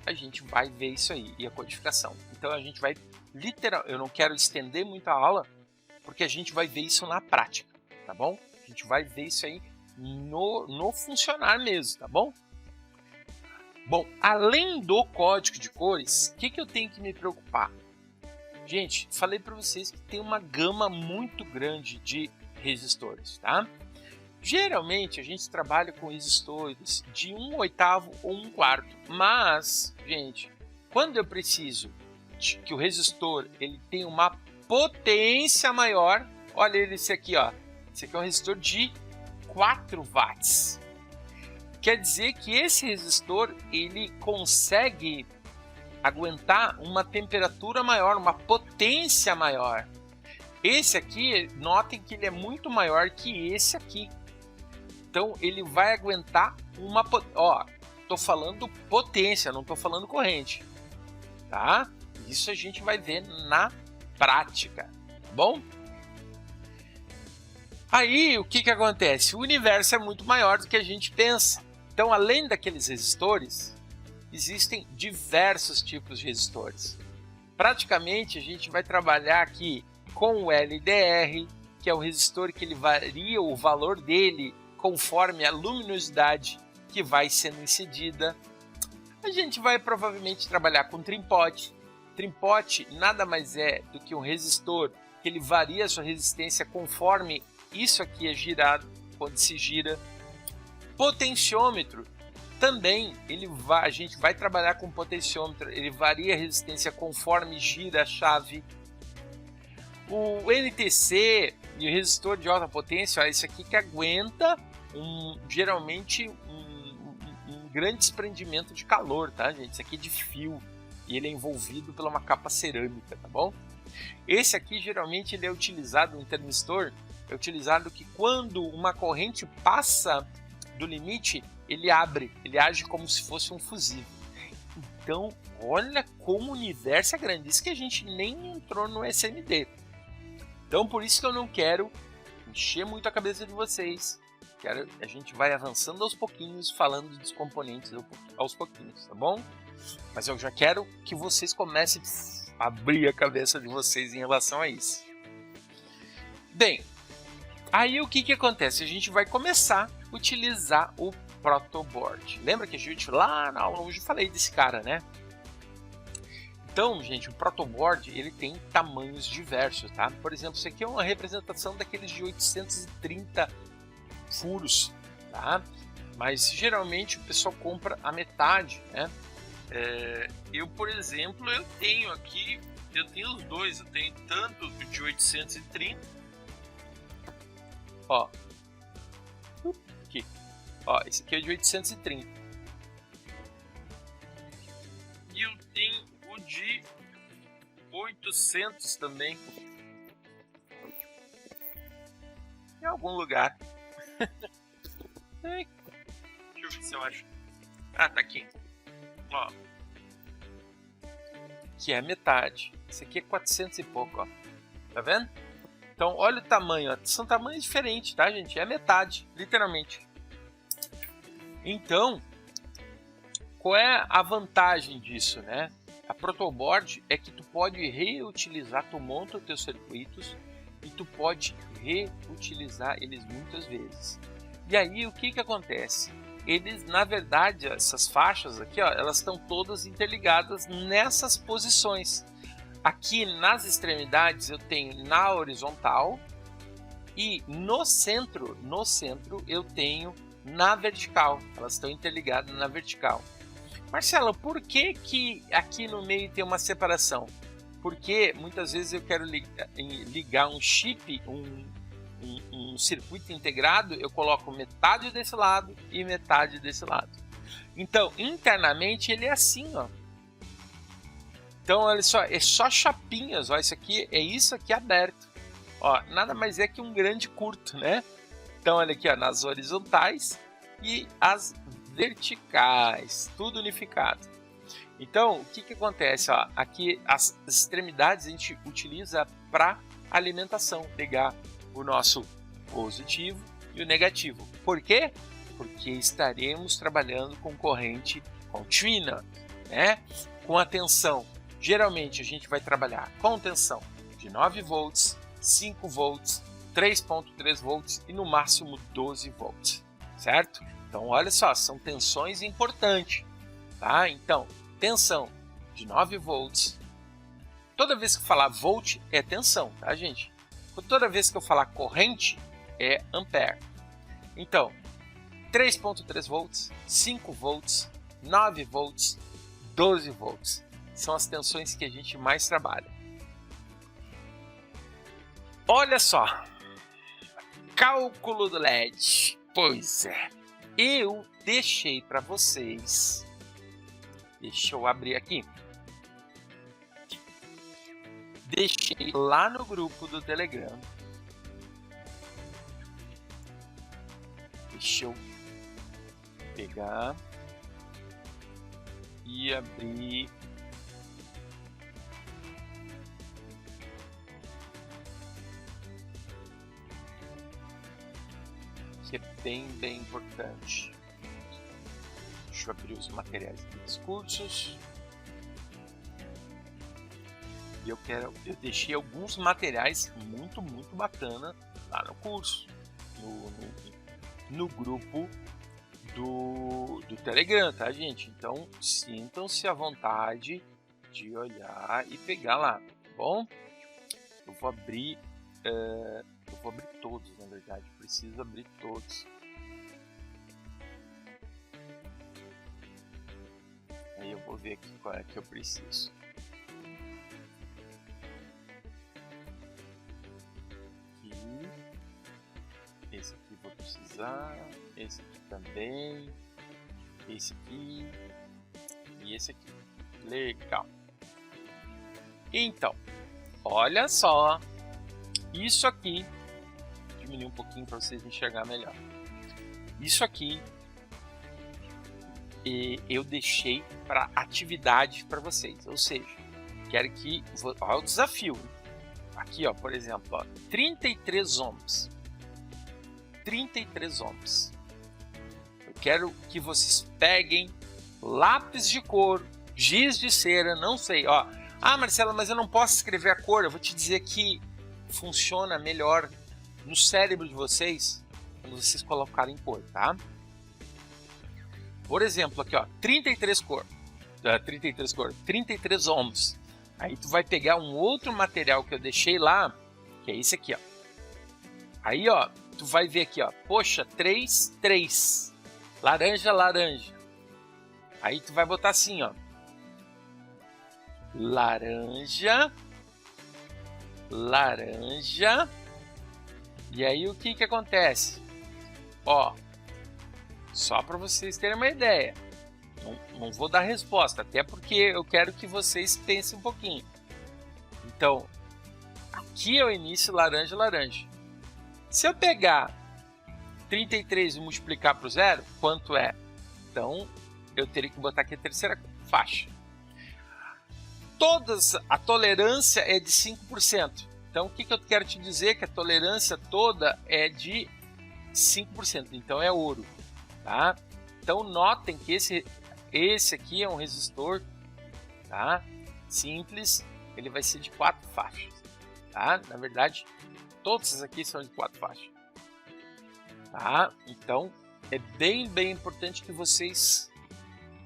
a gente vai ver isso aí, e a codificação. Então a gente vai eu não quero estender muito a aula, porque a gente vai ver isso na prática, tá bom? A gente vai ver isso aí no funcionar mesmo, tá bom? Bom, além do código de cores, o que eu tenho que me preocupar? Gente, falei para vocês que tem uma gama muito grande de resistores, tá? Geralmente a gente trabalha com resistores de 1/8 ou 1/4, mas, gente, quando eu preciso que o resistor ele tenha uma potência maior, olha esse aqui, ó. Esse aqui é um resistor de 4 watts. Quer dizer que esse resistor ele consegue aguentar uma temperatura maior, uma potência maior. Esse aqui, notem que ele é muito maior que esse aqui. Então ele vai aguentar uma, ó, tô falando potência, não tô falando corrente, tá? Isso a gente vai ver na prática, tá bom? Aí o que acontece? O universo é muito maior do que a gente pensa. Então, além daqueles resistores, existem diversos tipos de resistores. Praticamente, a gente vai trabalhar aqui com o LDR, que é o resistor que ele varia o valor dele conforme a luminosidade que vai sendo incedida. A gente vai provavelmente trabalhar com trim-pot. Trim-pot nada mais é do que um resistor que ele varia a sua resistência conforme isso aqui é girado, quando se gira. Potenciômetro também, a gente vai trabalhar com potenciômetro, ele varia a resistência conforme gira a chave. O NTC e o resistor de alta potência, ó, esse aqui que aguenta geralmente um grande desprendimento de calor, tá, gente? Esse aqui é de fio e ele é envolvido por uma capa cerâmica, tá bom? Esse aqui geralmente ele é utilizado, um termistor, é utilizado que quando uma corrente passa do limite, ele abre, ele age como se fosse um fusível. Então, olha como o universo é grande. Isso que a gente nem entrou no SMD. Então, por isso que eu não quero encher muito a cabeça de vocês. A gente vai avançando aos pouquinhos, falando dos componentes aos pouquinhos, tá bom? Mas eu já quero que vocês comecem a abrir a cabeça de vocês em relação a isso. Bem, aí o que acontece? A gente vai começar a utilizar o protoboard. Lembra que a gente lá na aula hoje falei desse cara, né? Então, gente, o protoboard ele tem tamanhos diversos, tá? Por exemplo, isso aqui é uma representação daqueles de 830 furos, tá? Mas geralmente o pessoal compra a metade, né? Eu, por exemplo, eu tenho os dois, eu tenho tanto de 830, ó, aqui, ó, esse aqui é de 830. 800 também. Em algum lugar. Deixa eu ver se eu acho. Ah, tá aqui. Ó. Que é metade. Esse aqui é 400 e pouco, ó. Tá vendo? Então, olha o tamanho, ó. São tamanhos diferentes, tá, gente? É metade, literalmente. Então, qual é a vantagem disso, né? A Protoboard é que tu pode reutilizar, tu monta os teus circuitos e tu pode reutilizar eles muitas vezes. E aí, o que que acontece? Eles, na verdade, essas faixas aqui, ó, elas estão todas interligadas nessas posições. Aqui nas extremidades eu tenho na horizontal e no centro eu tenho na vertical. Elas estão interligadas na vertical. Marcelo, por que que aqui no meio tem uma separação? Porque muitas vezes eu quero ligar um chip, um circuito integrado, eu coloco metade desse lado e metade desse lado. Então, internamente ele é assim, ó. Então, olha só, é só chapinhas, ó, isso aqui aberto. Ó, nada mais é que um grande curto, né? Então, olha aqui, ó, nas horizontais e as verticais, tudo unificado. Então, o que que acontece? Ó, aqui as extremidades a gente utiliza para alimentação, ligar o nosso positivo e o negativo. Por quê? Porque estaremos trabalhando com corrente contínua, né? Com a tensão. Geralmente a gente vai trabalhar com tensão de 9 volts, 5 volts, 3.3 volts e no máximo 12 volts, certo? Então, olha só, são tensões importantes, tá? Então, tensão de 9 volts. Toda vez que eu falar volt é tensão, tá, gente? Toda vez que eu falar corrente é ampere. Então, 3.3 volts, 5 volts, 9 volts, 12 volts. São as tensões que a gente mais trabalha. Olha só. Cálculo do LED. Pois é. Eu deixei para vocês. Deixa eu abrir aqui. Deixei lá no grupo do Telegram. Deixa eu pegar e abrir. Que é bem importante. Deixa eu abrir os materiais dos cursos. E eu deixei alguns materiais muito bacana lá no curso, no grupo do Telegram, tá, gente? Então sintam-se à vontade de olhar e pegar lá, tá bom? Eu vou abrir todos, na verdade, preciso abrir todos. Aí eu vou ver aqui qual é que eu preciso. Esse aqui vou precisar, esse aqui também, esse aqui e esse aqui. Legal. Então, olha só, isso aqui, vou diminuir um pouquinho para vocês enxergar melhor. Isso aqui eu deixei para atividade para vocês, ou seja, quero que, olha o desafio. Aqui, ó, por exemplo, ó, 33 ohms. 33 ohms. Eu quero que vocês peguem lápis de cor, giz de cera, não sei, ó. Ah, Marcela, mas eu não posso escrever a cor. Eu vou te dizer que funciona melhor no cérebro de vocês quando vocês colocarem cor, tá? Por exemplo, aqui, ó, 33 ohms. Aí tu vai pegar um outro material que eu deixei lá, que é esse aqui, ó. Aí, ó, tu vai ver aqui, ó, poxa, 3, 3, laranja, laranja. Aí tu vai botar assim, ó, laranja, laranja. E aí o que que acontece? Ó, só para vocês terem uma ideia. Não vou dar resposta, até porque eu quero que vocês pensem um pouquinho. Então, aqui é o início laranja, laranja. Se eu pegar 33 e multiplicar por 0, quanto é? Então, eu teria que botar aqui a terceira faixa. A tolerância é de 5%. Então, o que eu quero te dizer? Que a tolerância toda é de 5%. Então, é ouro. Tá? Então, notem que esse aqui é um resistor, tá? Simples. Ele vai ser de 4 faixas. Tá? Na verdade, todos esses aqui são de 4 faixas. Tá? Então, é bem importante que vocês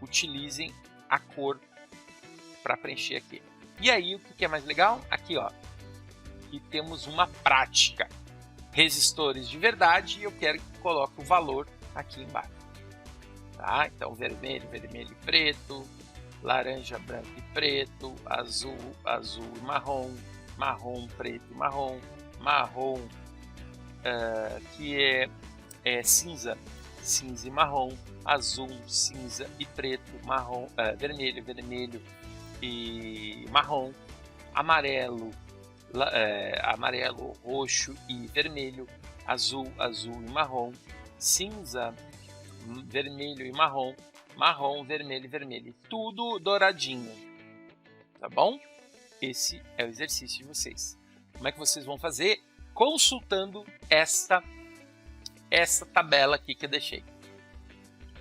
utilizem a cor para preencher aqui. E aí, o que é mais legal? Aqui, ó. Aqui temos uma prática. Resistores de verdade, e eu quero que coloque o valor aqui embaixo. Tá? Então, vermelho, vermelho e preto, laranja, branco e preto, azul, azul e marrom, marrom, preto e marrom, marrom que é cinza, cinza e marrom, azul, cinza e preto, marrom, vermelho, vermelho e marrom, amarelo, amarelo, roxo e vermelho, azul, azul e marrom, cinza, vermelho e marrom, marrom, vermelho e vermelho, tudo douradinho, tá bom? Esse é o exercício de vocês. Como é que vocês vão fazer? Consultando essa tabela aqui que eu deixei.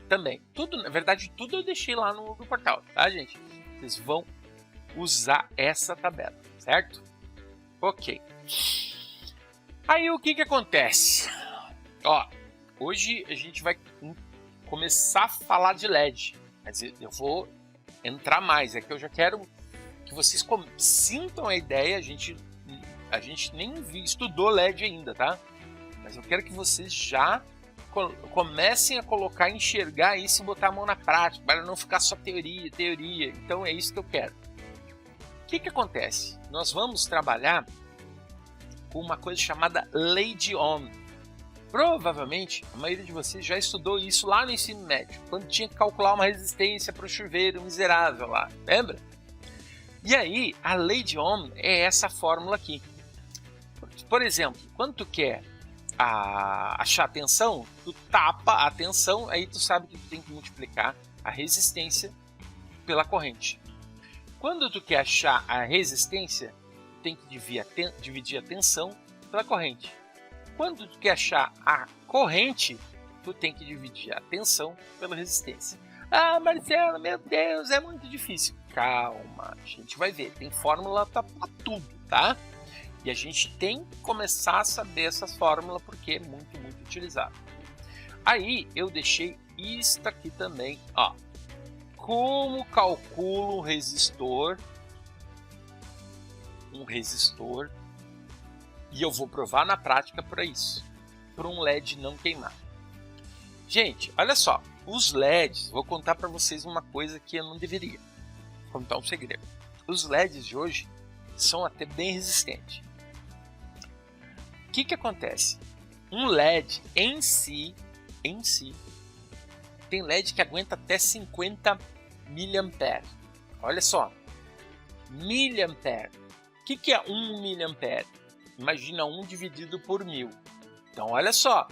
Também, tudo, na verdade, tudo eu deixei lá no portal, tá, gente? Vocês vão usar essa tabela, certo? Ok. Aí o que acontece? Ó, hoje a gente vai começar a falar de LED, mas eu vou entrar mais. É que eu já quero que vocês sintam a ideia. A gente nem estudou LED ainda, tá? Mas eu quero que vocês já comecem a colocar, enxergar isso e botar a mão na prática, para não ficar só teoria, teoria. Então é isso que eu quero. O que acontece? Nós vamos trabalhar com uma coisa chamada lei de Ohm. Provavelmente a maioria de vocês já estudou isso lá no ensino médio, quando tinha que calcular uma resistência para o chuveiro miserável lá, lembra? E aí a lei de Ohm é essa fórmula aqui. Por exemplo, quando tu quer achar a tensão, tu tapa a tensão, aí tu sabe que tu tem que multiplicar a resistência pela corrente. Quando tu quer achar a resistência, tu tem que dividir a tensão pela corrente. Quando tu quer achar a corrente, tu tem que dividir a tensão pela resistência. Ah, Marcelo, meu Deus, é muito difícil. Calma, a gente vai ver. Tem fórmula para tudo, tá? E a gente tem que começar a saber essas fórmulas porque é muito utilizado. Aí eu deixei isto aqui também, ó. Como calculo um resistor, e eu vou provar na prática para isso, para um LED não queimar. Gente, olha só, os LEDs, vou contar para vocês uma coisa que eu não deveria, vou contar um segredo. Os LEDs de hoje são até bem resistentes. O que acontece? Um LED em si, tem LED que aguenta até 50 mA. Olha só, miliampere. O que é 1 miliampere? Imagina 1 dividido por 1000. Então olha só,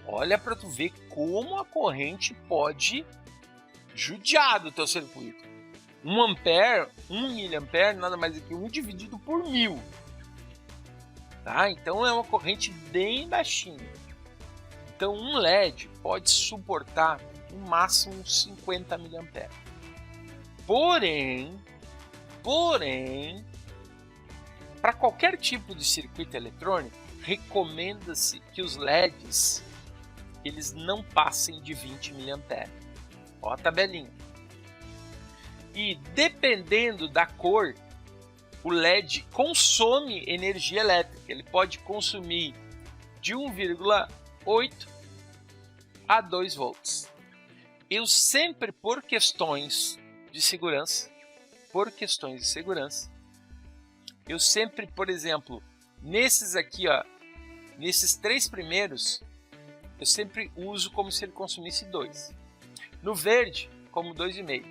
olha para tu ver como a corrente pode judiar do teu circuito. 1 ampere, 1 miliampere, nada mais do que 1 dividido por 1000. Tá? Então é uma corrente bem baixinha. Então um LED pode suportar no máximo 50 mA. Porém, para qualquer tipo de circuito eletrônico, recomenda-se que os LEDs eles não passem de 20 mA. Ó a tabelinha. E dependendo da cor, o LED consome energia elétrica. Ele pode consumir de 1,8 a 2 volts. Eu sempre, por questões de segurança, eu sempre, por exemplo, nesses aqui, ó, nesses 3 primeiros, eu sempre uso como se ele consumisse 2. No verde, como 2,5.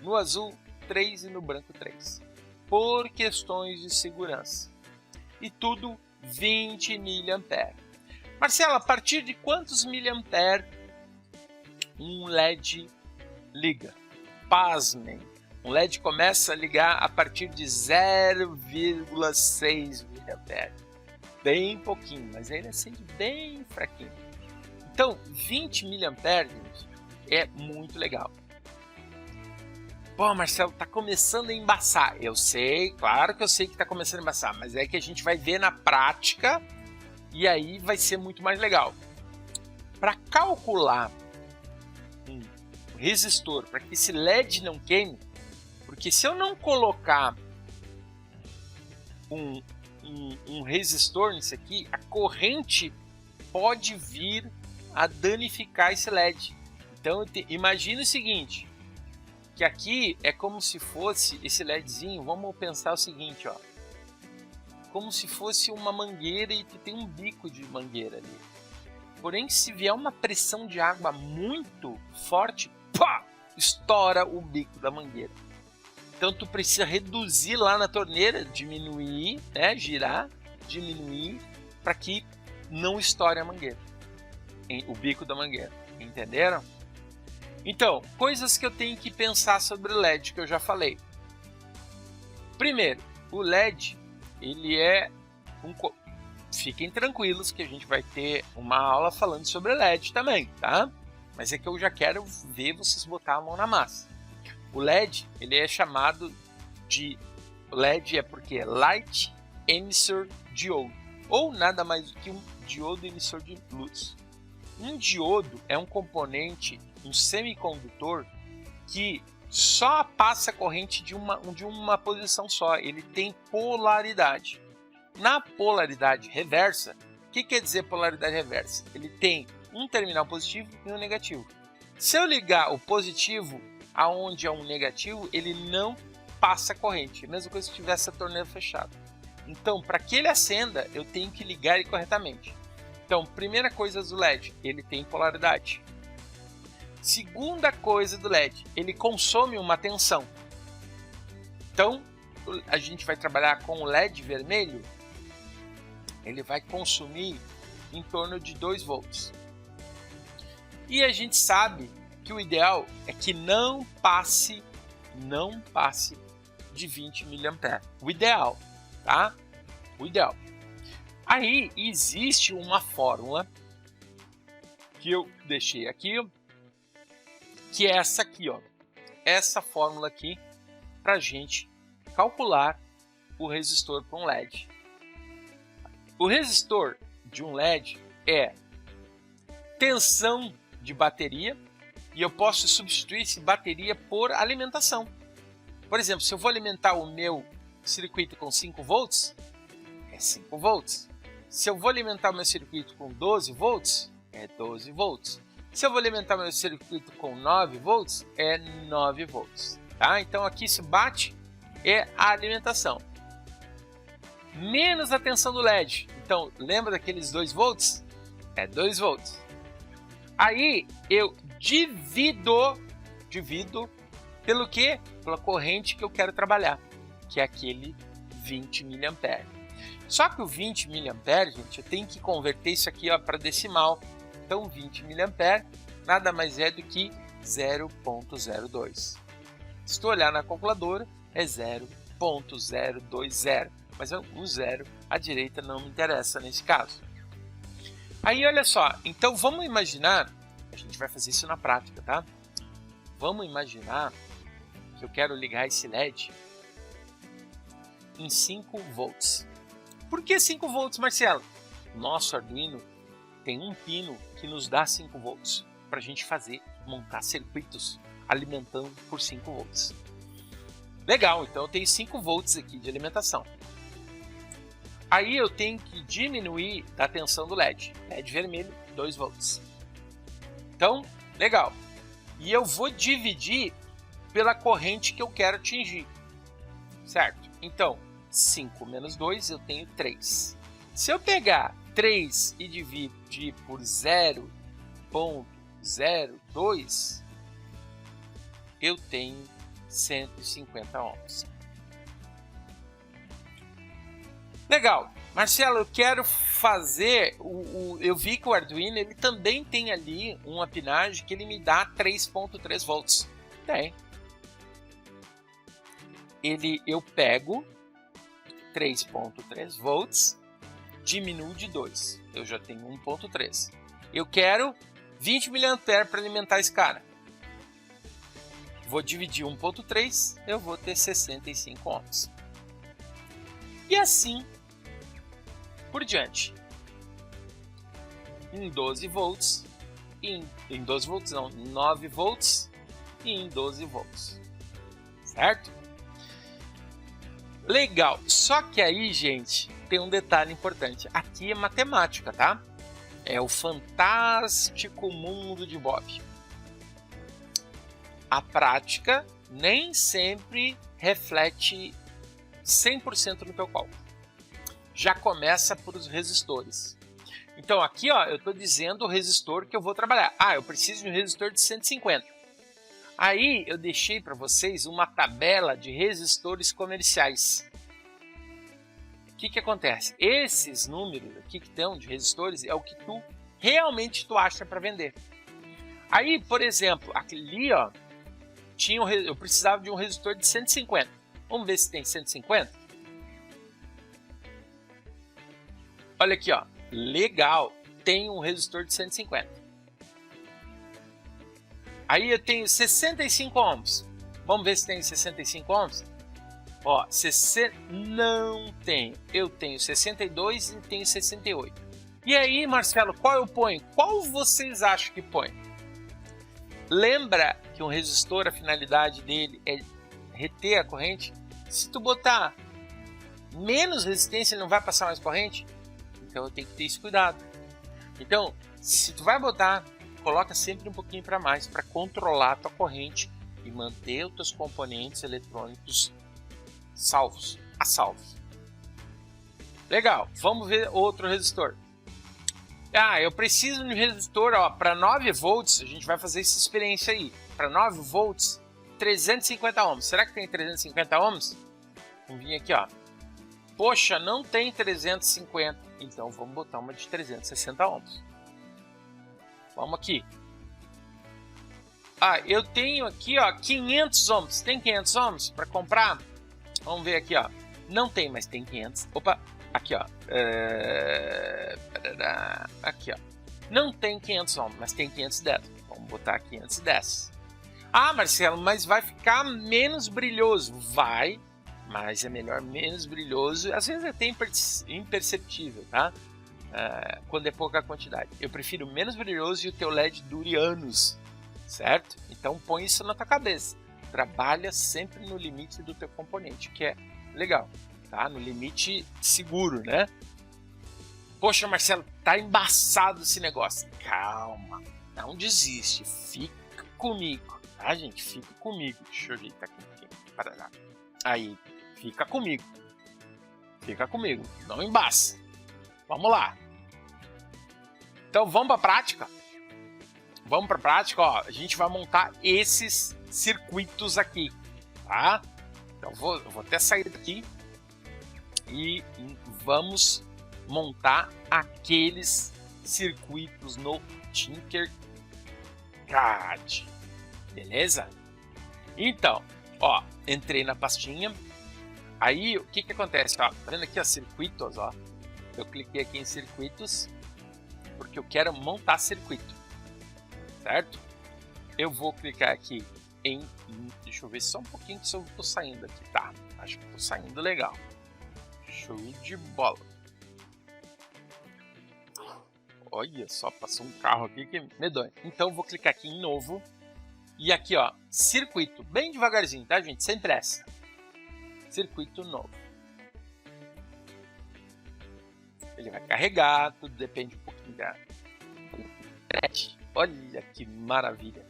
No azul, 3 e no branco, 3. por questões de segurança. E tudo 20 mA. Marcelo, a partir de quantos miliampere um LED liga? Pasmem, um LED começa a ligar a partir de 0,6 mA. Bem pouquinho, mas ele acende bem fraquinho. Então, 20 mA é muito legal. Pô, Marcelo, tá começando a embaçar. Eu sei, claro que eu sei que tá começando a embaçar, mas é que a gente vai ver na prática e aí vai ser muito mais legal. Para calcular um resistor, para que esse LED não queime, porque se eu não colocar um resistor nisso aqui, a corrente pode vir a danificar esse LED. Então, imagine o seguinte, que aqui é como se fosse esse LEDzinho, vamos pensar o seguinte, ó, como se fosse uma mangueira e tu tem um bico de mangueira ali. Porém, se vier uma pressão de água muito forte, pá, estoura o bico da mangueira. Então tu precisa reduzir lá na torneira, diminuir, né, girar, diminuir, para que não estoure a mangueira, o bico da mangueira, entenderam? Então, coisas que eu tenho que pensar sobre o LED, que eu já falei. Primeiro, o LED, ele é fiquem tranquilos que a gente vai ter uma aula falando sobre LED também, tá? Mas é que eu já quero ver vocês botar a mão na massa. O LED, ele é chamado de LED porque é Light Emitter Diode, ou nada mais do que um diodo emissor de luz. Um diodo é um componente, um semicondutor que só passa corrente de uma posição só, ele tem polaridade. Na polaridade reversa, o que quer dizer polaridade reversa? Ele tem um terminal positivo e um negativo. Se eu ligar o positivo aonde é um negativo, ele não passa corrente, a mesma coisa se tivesse a torneira fechada. Então, para que ele acenda, eu tenho que ligar ele corretamente. Então, primeira coisa do LED, ele tem polaridade. Segunda coisa do LED, ele consome uma tensão. Então, a gente vai trabalhar com o LED vermelho, ele vai consumir em torno de 2 volts. E a gente sabe que o ideal é que não passe de 20 mA. O ideal, tá? O ideal. Aí existe uma fórmula que eu deixei aqui, que é essa aqui, ó. Essa fórmula aqui para a gente calcular o resistor para um LED. O resistor de um LED é tensão de bateria e eu posso substituir essa bateria por alimentação. Por exemplo, se eu vou alimentar o meu circuito com 5 volts, é 5 volts. Se eu vou alimentar o meu circuito com 12 volts, é 12 volts. Se eu vou alimentar o meu circuito com 9 volts, é 9 volts. Tá? Então aqui se bate é a alimentação. Menos a tensão do LED. Então, lembra daqueles 2 volts? É 2 volts. Aí eu divido pelo quê? Pela corrente que eu quero trabalhar, que é aquele 20 mA. Só que o 20 mA, gente, eu tenho que converter isso aqui para decimal. Então, 20 mA nada mais é do que 0,02. Se tu olhar na calculadora, é 0,020. Mas o zero à direita não me interessa nesse caso. Aí, olha só. Então, vamos imaginar... A gente vai fazer isso na prática, tá? Vamos imaginar que eu quero ligar esse LED em 5 volts. Por que 5 volts, Marcelo? Nosso Arduino tem um pino que nos dá 5 volts para a gente montar circuitos alimentando por 5 volts. Legal, então eu tenho 5 volts aqui de alimentação. Aí eu tenho que diminuir a tensão do LED. LED vermelho, 2 volts. Então, legal. E eu vou dividir pela corrente que eu quero atingir. Certo? Então, 5 menos 2, eu tenho 3. Se eu pegar 3 e dividir por 0,02, eu tenho 150 ohms. Legal. Marcelo, eu quero fazer, eu vi que o Arduino ele também tem ali uma pinagem que ele me dá 3.3 volts. Tem. Eu pego 3.3 volts, diminuo de 2. Eu já tenho 1.3. Eu quero 20 mA para alimentar esse cara. Vou dividir 1.3, eu vou ter 65 ohms. E assim por diante. Em 12 volts, em 12 volts não, 9 volts e em 12 volts. Certo? Legal. Só que aí, gente, tem um detalhe importante. Aqui é matemática, tá? É o fantástico mundo de Bob. A prática nem sempre reflete 100% no teu cálculo. Já começa por os resistores. Então aqui, ó, eu estou dizendo o resistor que eu vou trabalhar. Ah, eu preciso de um resistor de 150. Aí eu deixei para vocês uma tabela de resistores comerciais. O que acontece? Esses números aqui que estão de resistores é o que tu realmente acha para vender. Aí, por exemplo, ali, ó, eu precisava de um resistor de 150. Vamos ver se tem 150. Olha aqui, ó. Legal. Tem um resistor de 150. Aí eu tenho 65 ohms. Vamos ver se tem 65 ohms? Ó, não tenho. Eu tenho 62 e tenho 68. E aí, Marcelo, qual eu ponho? Qual vocês acham que põe? Lembra que um resistor, a finalidade dele é reter a corrente? Se tu botar menos resistência, ele não vai passar mais corrente? Então eu tenho que ter esse cuidado. Então, se tu vai botar, coloca sempre um pouquinho para mais, para controlar a tua corrente e manter os teus componentes eletrônicos salvos, a salvos. Legal, vamos ver outro resistor. Ah, eu preciso de um resistor, ó, para 9 volts, a gente vai fazer essa experiência aí. Para 9 volts, 350 ohms. Será que tem 350 ohms? Vamos vir aqui, ó. Poxa, não tem 350. Então vamos botar uma de 360 ohms. Vamos aqui. Ah, eu tenho aqui, ó, 500 ohms. Tem 500 ohms para comprar? Vamos ver aqui, ó. Não tem, mas tem 500. Opa, aqui, ó. Aqui, ó. Não tem 500 ohms, mas tem 510. Vamos botar 510. Ah, Marcelo, mas vai ficar menos brilhoso. Vai, mas é melhor menos brilhoso. Às vezes é até imperceptível, tá? Quando é pouca quantidade. Eu prefiro menos brilhoso e o teu LED dure anos, certo? Então põe isso na tua cabeça. Trabalha sempre no limite do teu componente, que é legal, tá? No limite seguro, né? Poxa, Marcelo, tá embaçado esse negócio. Calma, não desiste, fica comigo, tá, gente? Fica comigo. Deixa eu ajeitar aqui. Aí, fica comigo. Fica comigo, não embaça. Vamos lá. Então vamos para a prática. Vamos para a prática, ó. A gente vai montar esses circuitos aqui, tá? Então eu vou até sair daqui e vamos montar aqueles circuitos no Tinkercad, beleza? Então, ó, entrei na pastinha. Aí o que acontece? Ó, tá vendo aqui, ó, circuitos, ó. Eu cliquei aqui em circuitos porque eu quero montar circuito, certo? Eu vou clicar aqui deixa eu ver só um pouquinho se eu tô saindo aqui, tá? Acho que tô saindo legal. Show de bola. Olha só, passou um carro aqui que medonho. Então eu vou clicar aqui em novo e aqui, ó, circuito, bem devagarzinho, tá, gente? Sem pressa. Circuito novo. Ele vai carregar, tudo depende um pouquinho da internet. Olha que maravilha.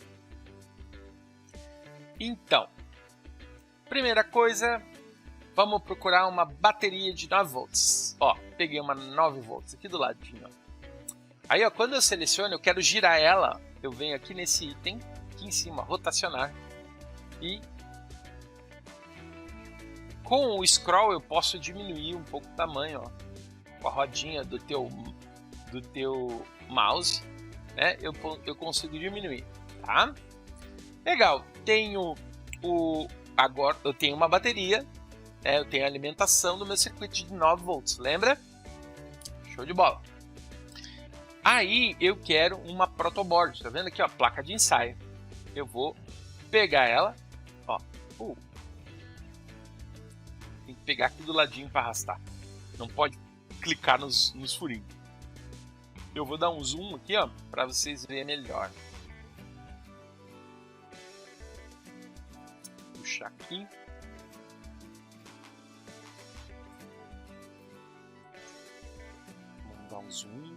Então, primeira coisa, vamos procurar uma bateria de 9 volts. Ó, peguei uma 9 volts aqui do ladinho. Aí, ó, quando eu seleciono, eu quero girar ela, eu venho aqui nesse item, aqui em cima, rotacionar, e Com o scroll eu posso diminuir um pouco o tamanho, ó, com a rodinha do teu mouse, né? Eu consigo diminuir, tá? Legal. Agora eu tenho uma bateria, né? Eu tenho a alimentação do meu circuito de 9 volts, lembra? Show de bola. Aí eu quero uma protoboard, tá vendo aqui, ó, placa de ensaio. Eu vou pegar ela, ó, tem que pegar aqui do ladinho para arrastar. Não pode clicar nos furinhos. Eu vou dar um zoom aqui, ó, para vocês verem melhor. Puxar aqui. Vamos dar um zoom.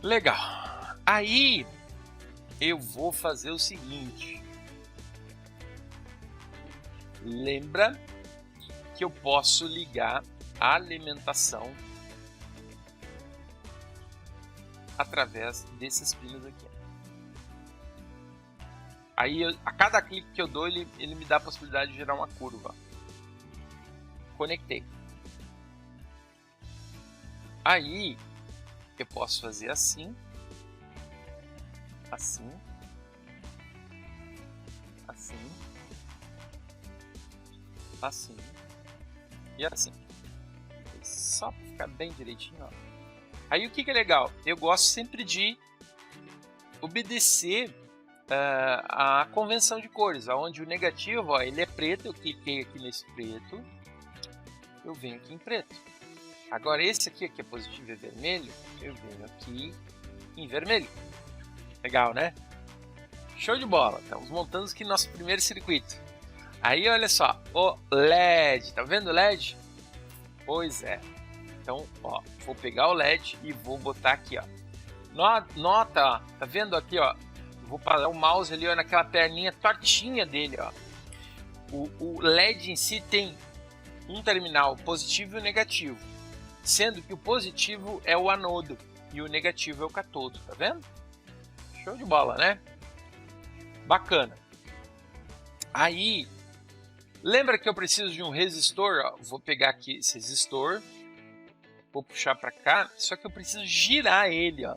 Legal. Aí eu vou fazer o seguinte. Lembra que eu posso ligar a alimentação através desses pinos aqui. Aí a cada clique que eu dou, ele me dá a possibilidade de gerar uma curva. Conectei. Aí eu posso fazer assim, assim, assim, assim e assim. Só para ficar bem direitinho, ó. Aí o que é legal? Eu gosto sempre de obedecer a convenção de cores, onde o negativo, ó, ele é preto, eu cliquei aqui nesse preto, eu venho aqui em preto. Agora esse aqui que é positivo e vermelho, eu venho aqui em vermelho. Legal, né? Show de bola! Estamos montando aqui nosso primeiro circuito. Aí olha só, o LED, tá vendo o LED? Pois é. Então, ó, vou pegar o LED e vou botar aqui, ó. Nota, ó, tá vendo aqui, ó? Vou parar o mouse ali, ó, naquela perninha tortinha dele, ó. O LED em si tem um terminal positivo e negativo, sendo que o positivo é o anodo e o negativo é o catodo, tá vendo? Show de bola, né? Bacana. Aí, lembra que eu preciso de um resistor? Ó, vou pegar aqui esse resistor, vou puxar para cá, só que eu preciso girar ele, ó.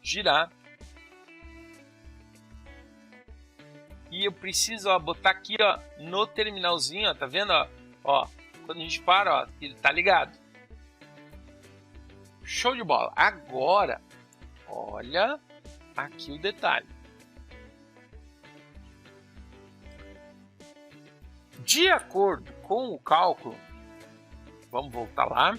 Girar. E eu preciso, ó, botar aqui, ó, no terminalzinho, ó, tá vendo, ó? Ó, quando a gente para, ó, ele tá ligado. Show de bola. Agora, olha aqui o detalhe. De acordo com o cálculo, vamos voltar lá.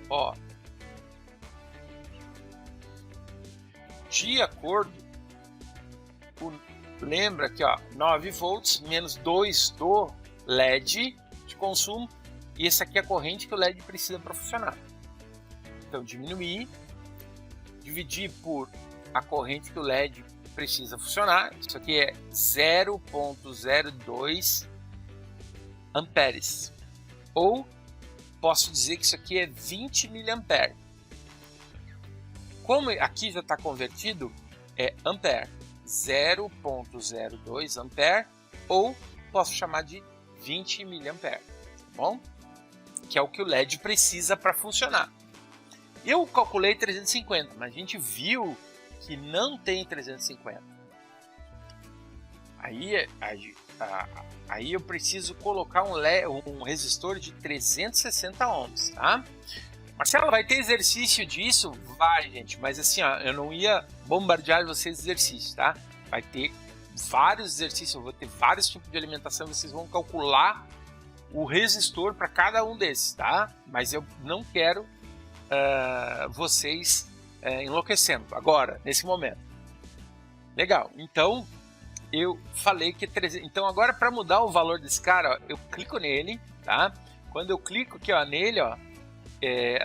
Ó, de acordo, lembra aqui, ó, 9 volts menos 2 do LED de consumo, e essa aqui é a corrente que o LED precisa para funcionar. Então, diminuir, dividir por a corrente que o LED precisa funcionar, isso aqui é 0,02 amperes, ou posso dizer que isso aqui é 20 miliamperes. Como aqui já está convertido, é ampere, 0,02 ampere, ou posso chamar de 20 miliamperes, tá bom? Que é o que o LED precisa para funcionar. Eu calculei 350, mas a gente viu que não tem 350. Aí eu preciso colocar um resistor de 360 ohms, tá? Marcelo, vai ter exercício disso? Vai, gente, mas assim, ó, eu não ia bombardear vocês de exercício, tá? Vai ter vários exercícios, eu vou ter vários tipos de alimentação, vocês vão calcular o resistor para cada um desses, tá? Mas eu não quero vocês enlouquecendo agora, nesse momento. Legal, então eu falei que 300. Então agora, para mudar o valor desse cara, ó, eu clico nele, tá? Quando eu clico aqui, ó, nele, ó,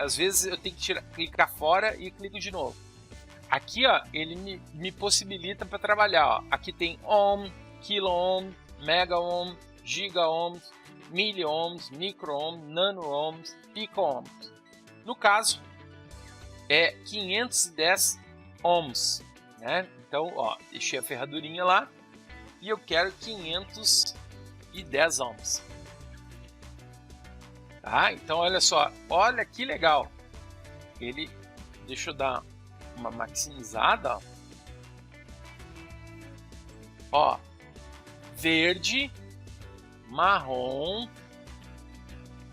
às vezes eu tenho que clicar fora e clico de novo. Aqui, ó, ele me possibilita para trabalhar, ó. Aqui tem ohm, kilo ohm, mega ohm, giga ohm, milli ohms, micro ohm, nano ohms, pico ohms. No caso, é 510 ohms, né? Então, ó, deixei a ferradurinha lá e eu quero 510 ohms. Tá? Então, olha só, olha que legal. Ele, deixa eu dar uma maximizada, ó. Ó, verde, marrom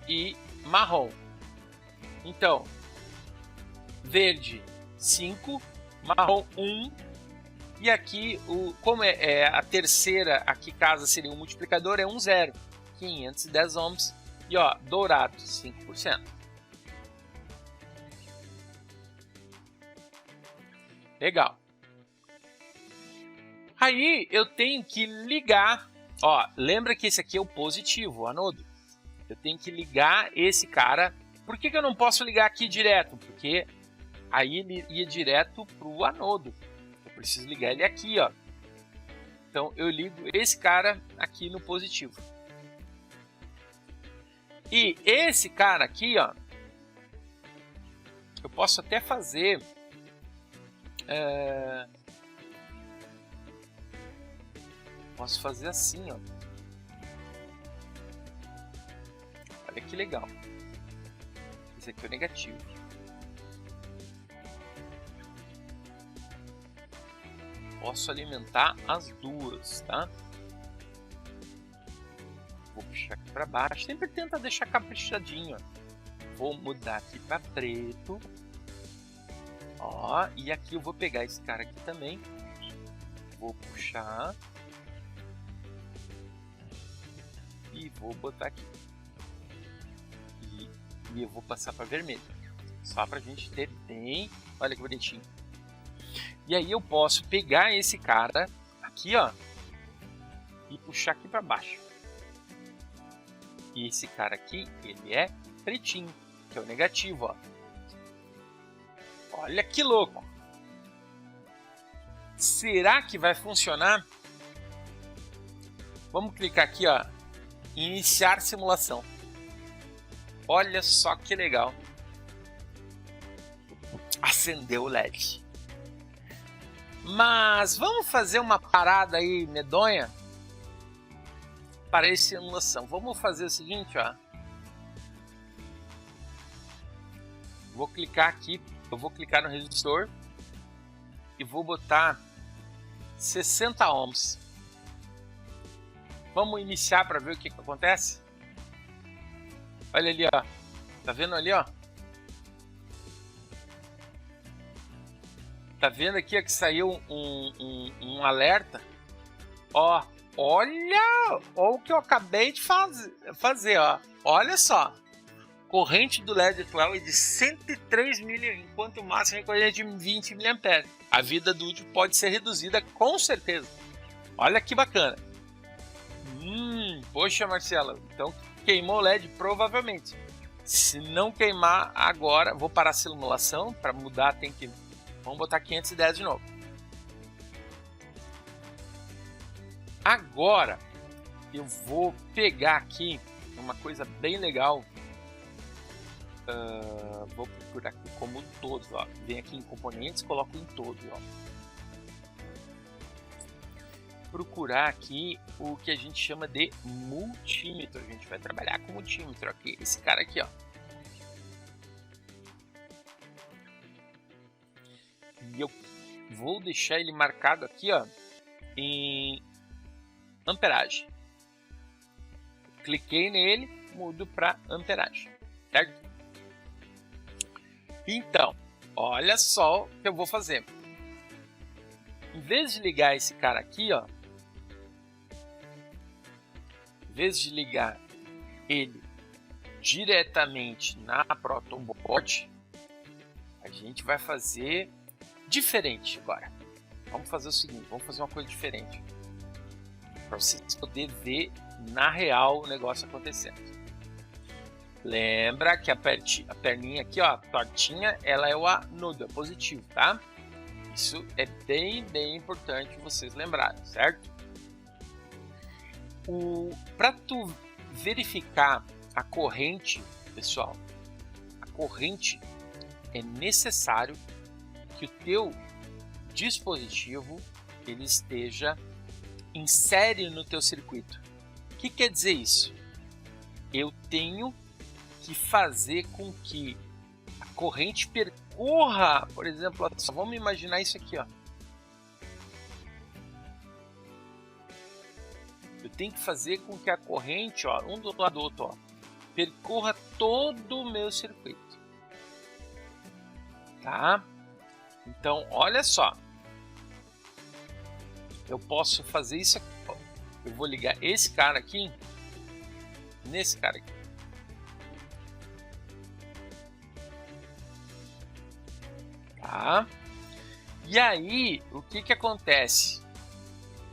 e marrom. Então, verde 5, marrom 1, e aqui, como é a terceira, aqui casa seria o multiplicador, é 0, 510 ohms, e ó, dourado 5%. Legal. Aí eu tenho que ligar, ó, lembra que esse aqui é o positivo, o anodo. Eu tenho que ligar esse cara. Por que eu não posso ligar aqui direto? Porque aí ele ia direto para o anodo. Eu preciso ligar ele aqui, ó. Então eu ligo esse cara aqui no positivo. E esse cara aqui, ó, eu posso até fazer posso fazer assim, ó. Olha que legal. Esse aqui é o negativo. Posso alimentar as duas, tá? Vou puxar aqui para baixo. Sempre tenta deixar caprichadinho, ó. Vou mudar aqui para preto. Ó, e aqui eu vou pegar esse cara aqui também. Vou puxar. E vou botar aqui. E eu vou passar para vermelho. Só para a gente ter bem... Olha que bonitinho. E aí eu posso pegar esse cara aqui, ó. E puxar aqui para baixo. E esse cara aqui, ele é pretinho. Que é o negativo, ó. Olha que louco. Será que vai funcionar? Vamos clicar aqui, ó. Iniciar simulação. Olha só que legal. Acendeu o LED. Mas vamos fazer uma parada aí medonha para essa simulação. Vamos fazer o seguinte, ó. Vou clicar aqui. Eu vou clicar no resistor e vou botar 60 ohms. Vamos iniciar para ver o que acontece? Olha ali, ó. Tá vendo ali, ó? Tá vendo aqui ó, que saiu um alerta? Ó, olha o que eu acabei de fazer, ó. Olha só. Corrente do LED atual é de 103 mA, enquanto o máximo é corrente de 20 mA. A vida do útil pode ser reduzida com certeza. Olha que bacana. Poxa, Marcela, então queimou o LED provavelmente. Se não queimar agora, vou parar a simulação para mudar, tem que... Vamos botar 510 de novo. Agora eu vou pegar aqui uma coisa bem legal. Vou procurar aqui como todos, ó. Vem aqui em componentes, coloco em todos, ó. Procurar aqui o que a gente chama de multímetro. A gente vai trabalhar com multímetro aqui. Esse cara aqui, ó. E eu vou deixar ele marcado aqui, ó, em amperagem. Cliquei nele, mudo para amperagem, certo? Então, olha só o que eu vou fazer. Em vez de ligar esse cara aqui, ó, em vez de ligar ele diretamente na Protonboard, a gente vai fazer diferente agora. Vamos fazer o seguinte, vamos fazer uma coisa diferente para vocês poderem ver na real o negócio acontecendo. Lembra que a perninha aqui, ó, a tortinha, ela é o anodo, é positivo, tá? Isso é bem importante vocês lembrarem, certo? Para tu verificar a corrente, pessoal, a corrente é necessário que o teu dispositivo ele esteja em série no teu circuito. O que quer dizer isso? Eu tenho que fazer com que a corrente percorra, por exemplo, vamos imaginar isso aqui, ó. Eu tenho que fazer com que a corrente, ó, um do lado do outro, ó, percorra todo o meu circuito, tá? Então, olha só, eu posso fazer isso aqui, ó. Eu vou ligar esse cara aqui nesse cara aqui. Tá? E aí, o que que acontece?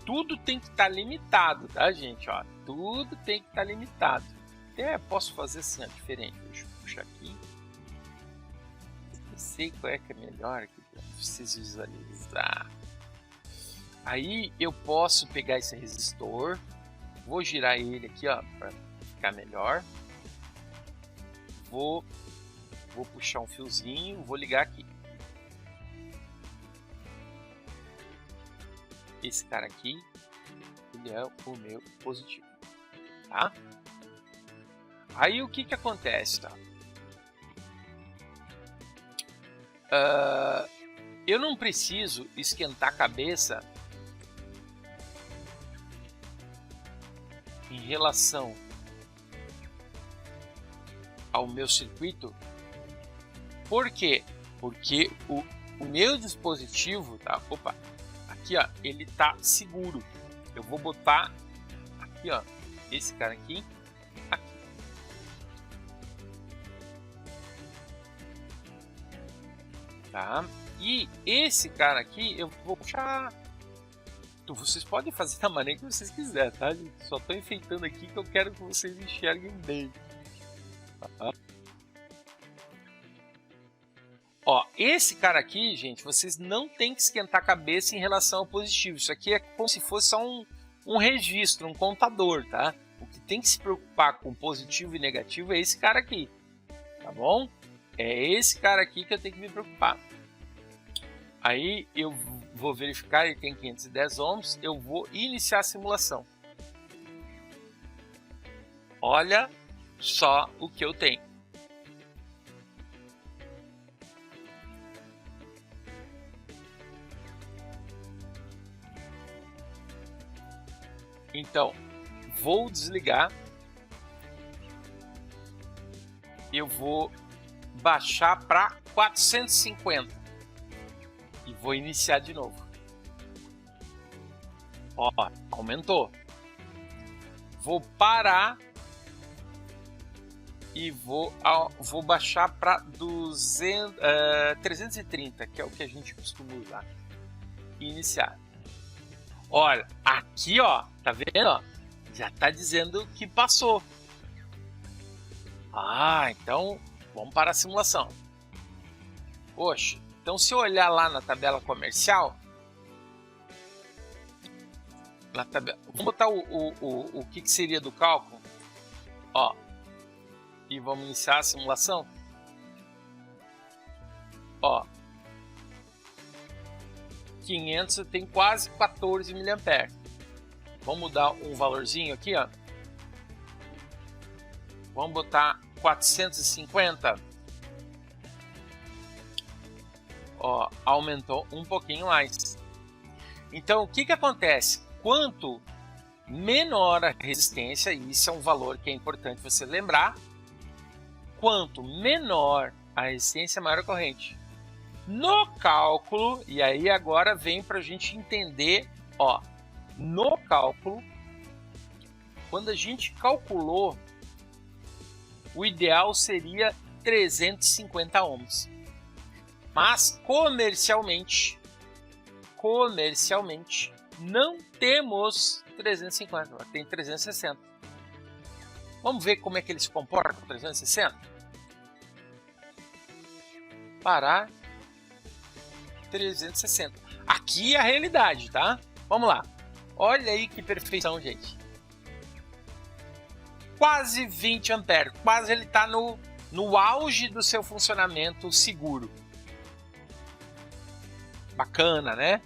Tudo tem que estar limitado, tá, gente? Ó, tudo tem que estar limitado. Até posso fazer assim, ó, diferente. Deixa eu puxar aqui. Eu sei qual é que é melhor aqui para vocês visualizar. Aí eu posso pegar esse resistor, vou girar ele aqui, ó, para ficar melhor. Vou puxar um fiozinho, vou ligar aqui. Esse cara aqui, ele é o meu positivo, tá? Aí o que que acontece, tá? Eu não preciso esquentar a cabeça em relação ao meu circuito. Por quê? Porque o meu dispositivo, tá? Opa! Aqui, ó, ele tá seguro. Eu vou botar aqui, ó, esse cara aqui, tá? E esse cara aqui eu vou puxar. Vocês podem fazer da maneira que vocês quiserem, tá? Só tô enfeitando aqui que eu quero que vocês enxerguem bem. Tá? Ó, esse cara aqui, gente, vocês não tem que esquentar a cabeça em relação ao positivo. Isso aqui é como se fosse só um registro, um contador, tá? O que tem que se preocupar com positivo e negativo é esse cara aqui, tá bom? É esse cara aqui que eu tenho que me preocupar. Aí eu vou verificar, ele tem 510 ohms, eu vou iniciar a simulação. Olha só o que eu tenho. Então, vou desligar. Eu vou baixar para 450 e vou iniciar de novo. Ó, aumentou. Vou parar e vou baixar para 330, que é o que a gente costuma usar. E iniciar. Olha, aqui, ó, tá vendo? Ó, já tá dizendo que passou. Ah, então vamos para a simulação. Poxa, então se eu olhar lá na tabela comercial, vamos botar o que seria do cálculo, ó, e vamos iniciar a simulação. Ó, 500 tem quase 14 mA. Vamos dar um valorzinho aqui, ó. Vamos botar 450. Ó, aumentou um pouquinho mais. Então, o que que acontece? Quanto menor a resistência, e isso é um valor que é importante você lembrar, quanto menor a resistência, maior a corrente. No cálculo, e aí agora vem para a gente entender, ó, no cálculo, quando a gente calculou, o ideal seria 350 ohms. Mas comercialmente não temos 350, tem 360. Vamos ver como é que ele se comporta com 360? Parar 360. Aqui é a realidade, tá? Vamos lá. Olha aí que perfeição, gente. Quase 20 amperes. Quase ele tá no no auge do seu funcionamento seguro. Bacana, né?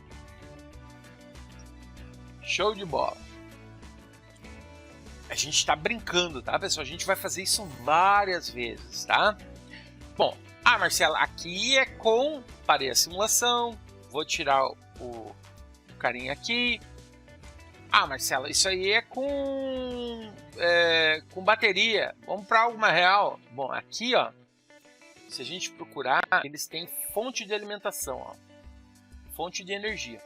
Show de bola. A gente está brincando, tá, pessoal? A gente vai fazer isso várias vezes, tá? Bom, Marcela, aqui é com... Parei a simulação, vou tirar o carinha aqui. Marcela, isso aí é com bateria. Vamos para algo mais real. Bom, aqui, ó, se a gente procurar, eles têm fonte de alimentação, ó, fonte de energia.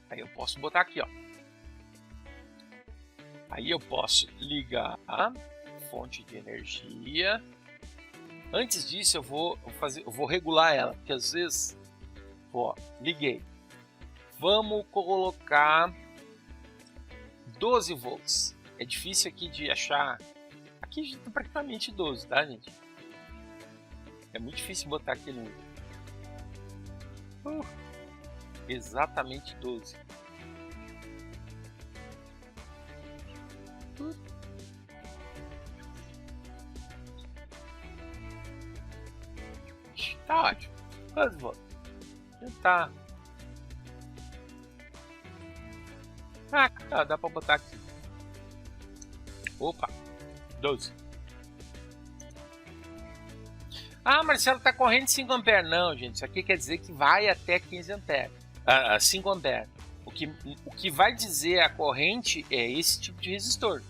Aí eu posso botar aqui, ó. Aí eu posso ligar a fonte de energia. Antes disso eu vou regular ela, porque às vezes, ó, liguei. Vamos colocar 12 volts. É difícil aqui de achar. Aqui já tá praticamente 12, tá, gente? É muito difícil botar aqui no... exatamente 12. Tá ótimo. 12 volts. Tentar. Dá pra botar aqui. Opa, 12. Marcelo, tá correndo 5 amperes. Não, gente, isso aqui quer dizer que vai até 15 amperes. 5 amperes. O que vai dizer a corrente é esse tipo de resistor.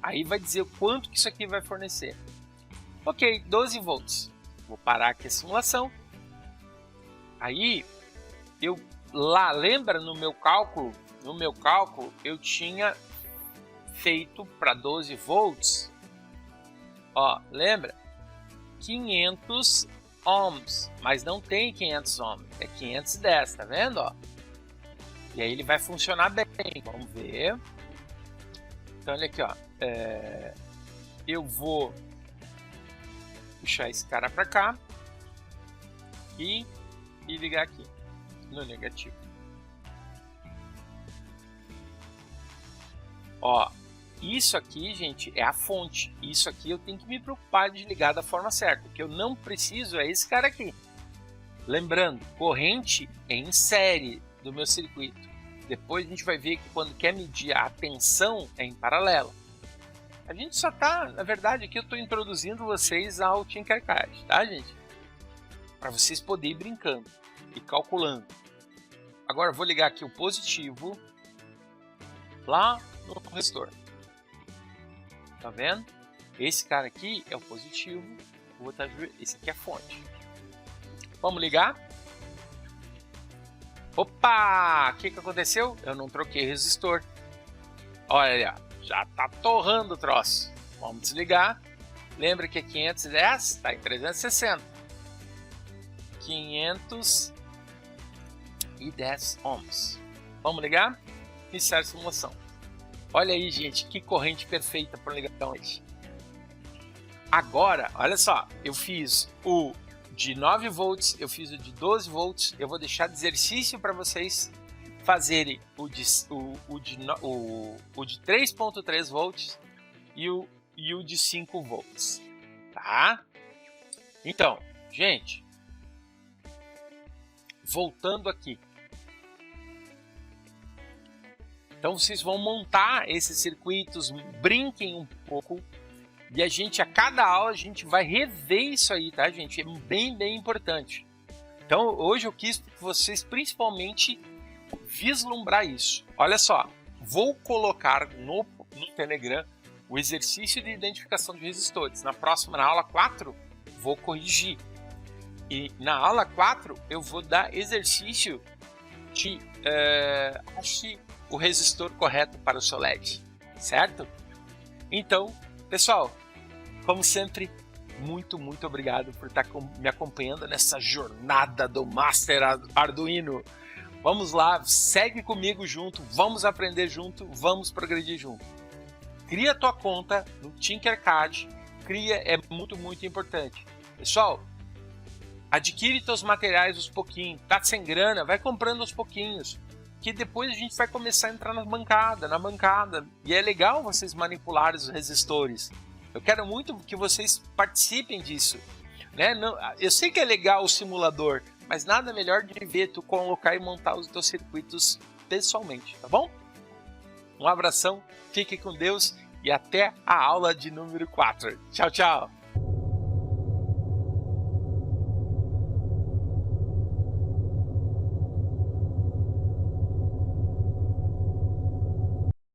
Aí vai dizer o quanto que isso aqui vai fornecer. Ok, 12 volts. Vou parar aqui a simulação. Aí, lembra no meu cálculo? No meu cálculo, eu tinha feito para 12 volts, ó, lembra? 500 ohms, mas não tem 500 ohms, é 510, tá vendo, ó? E aí ele vai funcionar bem, vamos ver. Então, olha aqui, ó, eu vou puxar esse cara para cá e ligar aqui no negativo. Ó, isso aqui, gente, é a fonte. Isso aqui eu tenho que me preocupar de ligar da forma certa. O que eu não preciso é esse cara aqui. Lembrando, corrente é em série do meu circuito. Depois a gente vai ver que quando quer medir a tensão é em paralelo. A gente só tá, na verdade, aqui eu estou introduzindo vocês ao Tinkercad, tá, gente? Para vocês poderem ir brincando e calculando. Agora eu vou ligar aqui o positivo lá no resistor. Tá vendo? Esse cara aqui é o positivo, vou botar, esse aqui é a fonte. Vamos ligar? Opa! O que aconteceu? Eu não troquei resistor. Olha, já tá torrando o troço. Vamos desligar. Lembra que é 510? Está em 360. 510 ohms. Vamos ligar? Iniciar a simulação. Olha aí, gente, que corrente perfeita para ligação hoje. Agora, olha só, eu fiz o de 9 volts, eu fiz o de 12 volts, eu vou deixar de exercício para vocês fazerem o de 3.3 volts e o de 5 volts, tá? Então, gente, voltando aqui. Então vocês vão montar esses circuitos, brinquem um pouco e a cada aula a gente vai rever isso aí, tá, gente? É bem, bem importante. Então hoje eu quis que vocês principalmente vislumbrar isso. Olha só, vou colocar no Telegram o exercício de identificação de resistores. Na aula 4, vou corrigir. E na aula 4 eu vou dar exercício de ache o resistor correto para o seu LED, certo? Então, pessoal, como sempre, muito obrigado por estar me acompanhando nessa jornada do Master Arduino. Vamos lá, segue comigo junto, vamos aprender junto, vamos progredir junto. Cria tua conta no Tinkercad, é muito importante. Pessoal, adquire teus materiais aos pouquinhos, tá sem grana, vai comprando aos pouquinhos, que depois a gente vai começar a entrar na bancada, e é legal vocês manipularem os resistores. Eu quero muito que vocês participem disso, né? Eu sei que é legal o simulador, mas nada melhor de ver tu colocar e montar os teus circuitos pessoalmente, tá bom? Um abração, fique com Deus e até a aula de número 4. Tchau, tchau!